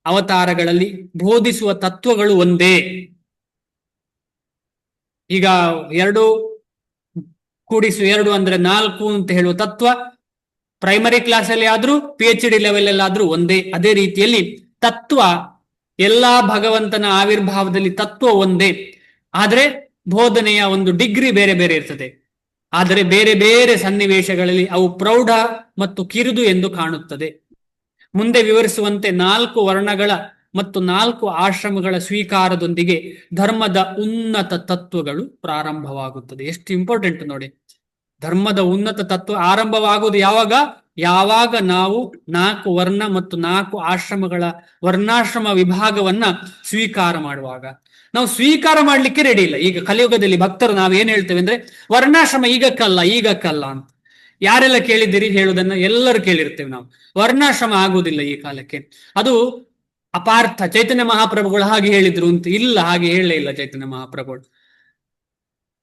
ಅವತಾರಗಳಲ್ಲಿ ಬೋಧಿಸುವ ತತ್ವಗಳು ಒಂದೇ. ಈಗ 2 ಕೂಡಿಸು 2 ಅಂದ್ರೆ 4 ಅಂತ ಹೇಳುವ ತತ್ವ ಪ್ರೈಮರಿ ಕ್ಲಾಸ್ ಅಲ್ಲಿ ಆದ್ರೂ PhD ಲೆವೆಲ್ ಅಲ್ಲಾದ್ರೂ ಒಂದೇ. ಅದೇ ರೀತಿಯಲ್ಲಿ ತತ್ವ ಎಲ್ಲಾ ಭಗವಂತನ ಆವಿರ್ಭಾವದಲ್ಲಿ ತತ್ವ ಒಂದೇ. ಆದ್ರೆ ಬೋಧನೆಯ ಒಂದು ಡಿಗ್ರಿ ಬೇರೆ ಬೇರೆ ಇರ್ತದೆ. ಆದರೆ ಬೇರೆ ಬೇರೆ ಸನ್ನಿವೇಶಗಳಲ್ಲಿ ಅವು ಪ್ರೌಢ ಮತ್ತು ಕಿರಿದು ಎಂದು ಕಾಣುತ್ತದೆ. ಮುಂದೆ ವಿವರಿಸುವಂತೆ 4 ವರ್ಣಗಳ ಮತ್ತು 4 ಆಶ್ರಮಗಳ ಸ್ವೀಕಾರದೊಂದಿಗೆ ಧರ್ಮದ ಉನ್ನತ ತತ್ವಗಳು ಪ್ರಾರಂಭವಾಗುತ್ತದೆ. ಎಷ್ಟು ಇಂಪಾರ್ಟೆಂಟ್ ನೋಡಿ. ಧರ್ಮದ ಉನ್ನತ ತತ್ವ ಆರಂಭವಾಗುವುದು ಯಾವಾಗ ನಾವು 4 ವರ್ಣ ಮತ್ತು 4 ಆಶ್ರಮಗಳ ವರ್ಣಾಶ್ರಮ ವಿಭಾಗವನ್ನ ಸ್ವೀಕಾರ ಮಾಡುವಾಗ. ನಾವು ಸ್ವೀಕಾರ ಮಾಡ್ಲಿಕ್ಕೆ ರೆಡಿ ಇಲ್ಲ. ಈಗ ಕಲಿಯುಗದಲ್ಲಿ ಭಕ್ತರು ನಾವೇನ್ ಹೇಳ್ತೇವೆ ಅಂದ್ರೆ ವರ್ಣಾಶ್ರಮ ಈಗಕ್ಕಲ್ಲ ಅಂತ. ಯಾರೆಲ್ಲ ಕೇಳಿದ್ದೀರಿ ಹೇಳುವುದನ್ನ ಎಲ್ಲರೂ ಕೇಳಿರ್ತೇವೆ ನಾವು. ವರ್ಣಾಶ್ರಮ ಆಗುವುದಿಲ್ಲ ಈ ಕಾಲಕ್ಕೆ. ಅದು ಅಪಾರ್ಥ. ಚೈತನ್ಯ ಮಹಾಪ್ರಭುಗಳು ಹಾಗೆ ಹೇಳಿದ್ರು ಅಂತ ಇಲ್ಲ, ಹಾಗೆ ಹೇಳಲೇ ಇಲ್ಲ ಚೈತನ್ಯ ಮಹಾಪ್ರಭುಗಳು.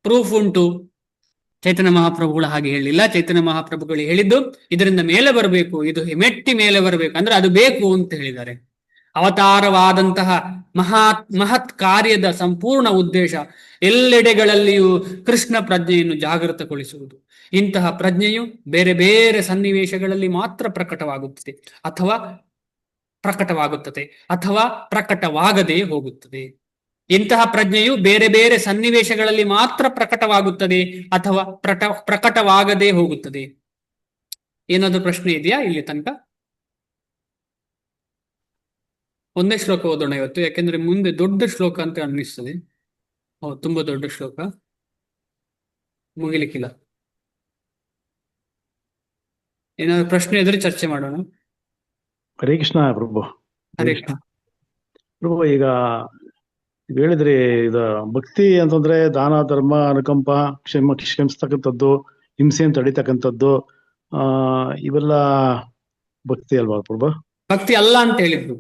ಪ್ರೂಫ್ ಉಂಟು. ಚೈತನ್ಯ ಮಹಾಪ್ರಭುಗಳು ಹಾಗೆ ಹೇಳಿಲ್ಲ. ಚೈತನ್ಯ ಮಹಾಪ್ರಭುಗಳು ಹೇಳಿದ್ದು ಇದರಿಂದ ಮೇಲೆ ಬರಬೇಕು, ಇದು ಮೆಟ್ಟಿ ಮೇಲೆ ಬರಬೇಕು ಅಂದ್ರೆ ಅದು ಬೇಕು ಅಂತ ಹೇಳಿದ್ದಾರೆ. ಅವತಾರವಾದಂತಹ ಮಹತ್ ಕಾರ್ಯದ ಸಂಪೂರ್ಣ ಉದ್ದೇಶ ಎಲ್ಲೆಡೆಗಳಲ್ಲಿಯೂ ಕೃಷ್ಣ ಪ್ರಜ್ಞೆಯನ್ನು ಜಾಗೃತಗೊಳಿಸುವುದು. ಇಂತಹ ಪ್ರಜ್ಞೆಯು ಬೇರೆ ಬೇರೆ ಸನ್ನಿವೇಶಗಳಲ್ಲಿ ಮಾತ್ರ ಪ್ರಕಟವಾಗುತ್ತದೆ ಅಥವಾ ಪ್ರಕಟವಾಗದೇ ಹೋಗುತ್ತದೆ. ಇಂತಹ ಪ್ರಜ್ಞೆಯು ಬೇರೆ ಬೇರೆ ಸನ್ನಿವೇಶಗಳಲ್ಲಿ ಮಾತ್ರ ಪ್ರಕಟವಾಗುತ್ತದೆ ಅಥವಾ ಪ್ರಕಟವಾಗದೇ ಹೋಗುತ್ತದೆ. ಏನಾದ್ರು ಪ್ರಶ್ನೆ ಇದೆಯಾ ಇಲ್ಲಿ ತನಕ? ಒಂದೇ ಶ್ಲೋಕ ಓದೋಣ ಇವತ್ತು, ಯಾಕೆಂದ್ರೆ ಮುಂದೆ ದೊಡ್ಡ ಶ್ಲೋಕ ಅಂತ ಅನ್ನಿಸ್ತದೆ. ತುಂಬಾ ದೊಡ್ಡ ಶ್ಲೋಕ, ಮುಗಿಲಿಕ್ಕಿಲ್ಲ. ಏನಾದ್ರು ಪ್ರಶ್ನೆ ಇದ್ರೆ ಚರ್ಚೆ ಮಾಡೋಣ. ಹರೇ ಕೃಷ್ಣ ಪ್ರಭು. ಹರೇ ಕೃಷ್ಣ ಪ್ರಭು, ಈಗ ಹೇಳಿದ್ರಿ ಇದು ಭಕ್ತಿ ಅಂತಂದ್ರೆ ದಾನ ಧರ್ಮ ಅನುಕಂಪ ಕ್ಷಮಿಸ್ತಕ್ಕಂಥದ್ದು, ಹಿಂಸೆಯನ್ನು ತಡಿತಕ್ಕಂಥದ್ದು, ಇವೆಲ್ಲ ಭಕ್ತಿ ಅಲ್ವಾ ಪ್ರಭು? ಭಕ್ತಿ ಅಲ್ಲ ಅಂತ ಹೇಳಿದ್ರು.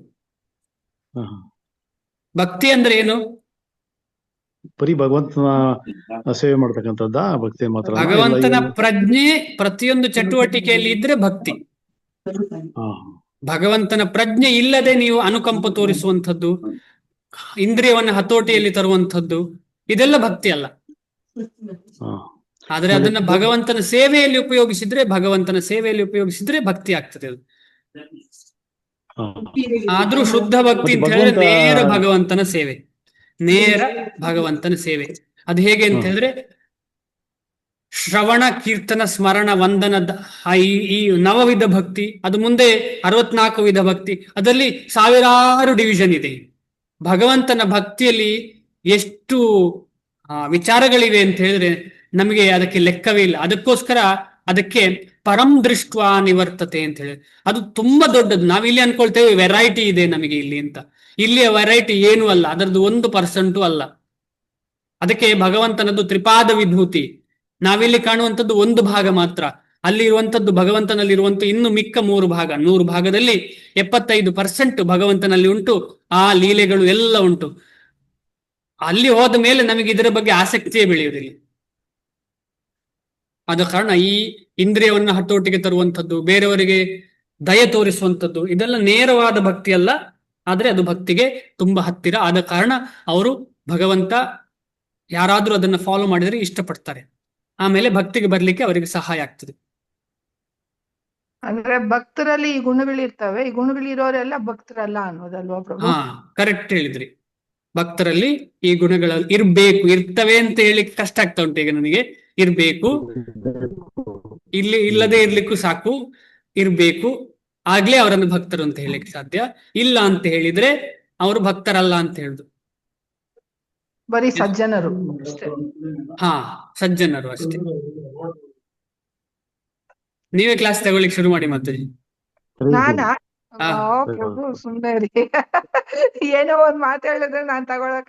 ಭಕ್ತಿ ಅಂದ್ರೆ ಏನು? ಬರೀ ಭಗವಂತನ ಸೇವೆ ಮಾಡ್ತಕ್ಕಂಥದ್ದ ಭಕ್ತಿ ಮಾತ್ರ ಭಗವಂತನ ಪ್ರಜ್ಞೆ ಪ್ರತಿಯೊಂದು ಚಟುವಟಿಕೆಯಲ್ಲಿ ಇದ್ರೆ ಭಕ್ತಿ. ಭಗವಂತನ ಪ್ರಜ್ಞೆ ಇಲ್ಲದೆ ನೀವು ಅನುಕಂಪ ತೋರಿಸುವಂಥದ್ದು, ಇಂದ್ರಿಯವನ್ನು ಹತೋಟಿಯಲ್ಲಿ ತರುವಂಥದ್ದು, ಇದೆಲ್ಲ ಭಕ್ತಿ ಅಲ್ಲ. ಆದ್ರೆ ಅದನ್ನ ಭಗವಂತನ ಸೇವೆಯಲ್ಲಿ ಉಪಯೋಗಿಸಿದ್ರೆ ಭಕ್ತಿ ಆಗ್ತದೆ ಅದು. ಆದ್ರೂ ಶುದ್ಧ ಭಕ್ತಿ ಅಂತ ಹೇಳಿದ್ರೆ ನೇರ ಭಗವಂತನ ಸೇವೆ. ಅದು ಹೇಗೆ ಅಂತ ಹೇಳಿದ್ರೆ ಶ್ರವಣ, ಕೀರ್ತನ, ಸ್ಮರಣ, ವಂದನದ ಈ ನವವಿಧ ಭಕ್ತಿ, ಅದು ಮುಂದೆ 64 ವಿಧ ಭಕ್ತಿ, ಅದರಲ್ಲಿ ಸಾವಿರಾರು ಡಿವಿಷನ್ ಇದೆ. ಭಗವಂತನ ಭಕ್ತಿಯಲ್ಲಿ ಎಷ್ಟು ವಿಚಾರಗಳಿವೆ ಅಂತ ಹೇಳಿದ್ರೆ ನಮಗೆ ಅದಕ್ಕೆ ಲೆಕ್ಕವೇ ಇಲ್ಲ. ಅದಕ್ಕೋಸ್ಕರ ಅದಕ್ಕೆ ಪರಂ ದೃಷ್ಟ ನಿವರ್ತತೆ ಅಂತ ಹೇಳಿ, ಅದು ತುಂಬಾ ದೊಡ್ಡದು. ನಾವಿಲ್ಲಿ ಅನ್ಕೊಳ್ತೇವೆ ವೆರೈಟಿ ಇದೆ ನಮಗೆ ಇಲ್ಲಿ ಅಂತ. ಇಲ್ಲಿಯ ವೆರೈಟಿ ಏನೂ ಅಲ್ಲ, ಅದರದ್ದು 1% ಅಲ್ಲ. ಅದಕ್ಕೆ ಭಗವಂತನದ್ದು ತ್ರಿಪಾದ ವಿಭೂತಿ. ನಾವಿಲ್ಲಿ ಕಾಣುವಂಥದ್ದು ಒಂದು ಭಾಗ ಮಾತ್ರ. ಅಲ್ಲಿ ಇರುವಂತದ್ದು ಭಗವಂತನಲ್ಲಿರುವಂತ ಇನ್ನು ಮಿಕ್ಕ 3 ಭಾಗ. 100 ಭಾಗದಲ್ಲಿ 75% ಭಗವಂತನಲ್ಲಿ ಉಂಟು. ಆ ಲೀಲೆಗಳು ಎಲ್ಲ ಉಂಟು. ಅಲ್ಲಿ ಹೋದ ಮೇಲೆ ನಮಗೆ ಇದರ ಬಗ್ಗೆ ಆಸಕ್ತಿಯೇ ಬೆಳೆಯುವುದಿಲ್ಲ. ಆದ ಕಾರಣ ಈ ಇಂದ್ರಿಯವನ್ನು ಹತೋಟಿಗೆ ತರುವಂಥದ್ದು, ಬೇರೆಯವರಿಗೆ ದಯ ತೋರಿಸುವಂಥದ್ದು, ಇದೆಲ್ಲ ನೇರವಾದ ಭಕ್ತಿ ಅಲ್ಲ. ಆದ್ರೆ ಅದು ಭಕ್ತಿಗೆ ತುಂಬಾ ಹತ್ತಿರ. ಆದ ಕಾರಣ ಅವರು ಭಗವಂತ ಯಾರಾದ್ರೂ ಅದನ್ನ ಫಾಲೋ ಮಾಡಿದರೆ ಇಷ್ಟಪಡ್ತಾರೆ. ಆಮೇಲೆ ಭಕ್ತಿಗೆ ಬರ್ಲಿಕ್ಕೆ ಅವರಿಗೆ ಸಹಾಯ ಆಗ್ತದೆ. ಅಂದ್ರೆ ಭಕ್ತರಲ್ಲಿ ಈ ಗುಣಗಳಿರ್ತವೆ, ಈ ಗುಣಗಳಿರೋರೆಲ್ಲ ಭಕ್ತರಲ್ಲ ಅನ್ನೋದಲ್ವಾ ಪ್ರಭು? ಹಾ, ಕರೆಕ್ಟ್ ಹೇಳಿದ್ರಿ. ಭಕ್ತರಲ್ಲಿ ಈ ಗುಣಗಳಲ್ಲಿ ಇರ್ಬೇಕು, ಇರ್ತವೆ ಅಂತ ಹೇಳಿಕ್ಕೆ ಕಷ್ಟ ಆಗ್ತಾ ಉಂಟು ಈಗ ನನಗೆ. ಇರ್ಬೇಕು, ಇಲ್ಲದೆ ಇರ್ಲಿಕ್ಕೂ ಸಾಕು, ಇರ್ಬೇಕು, ಆಗ್ಲೇ ಅವರನ್ನು ಭಕ್ತರು ಅಂತ ಹೇಳಿಕ್ಕೆ ಸಾಧ್ಯ. ಇಲ್ಲ ಅಂತ ಹೇಳಿದ್ರೆ ಅವರು ಭಕ್ತರಲ್ಲ ಅಂತ ಹೇಳುದು. ಬರೀ ಸಜ್ಜನರು ಅಷ್ಟೇ. ಹಾ, ಸಜ್ಜನರು ಅಷ್ಟೇ. ನೀವೇ ಕ್ಲಾಸ್ ತಗೊಳ್ಳಿಕ್ಕೆ ಶುರು ಮಾಡಿ ಮತ್ತೆ. ನಾನಾ? ಹಾ. ಪ್ರಭು ಸುಮ್ಮನೆ ರೀ. ಏನೋ ಒಂದ್ ಮಾತು ಹೇಳಿದ್ರೆ ನಾನ್ ತಗೊಳಕ್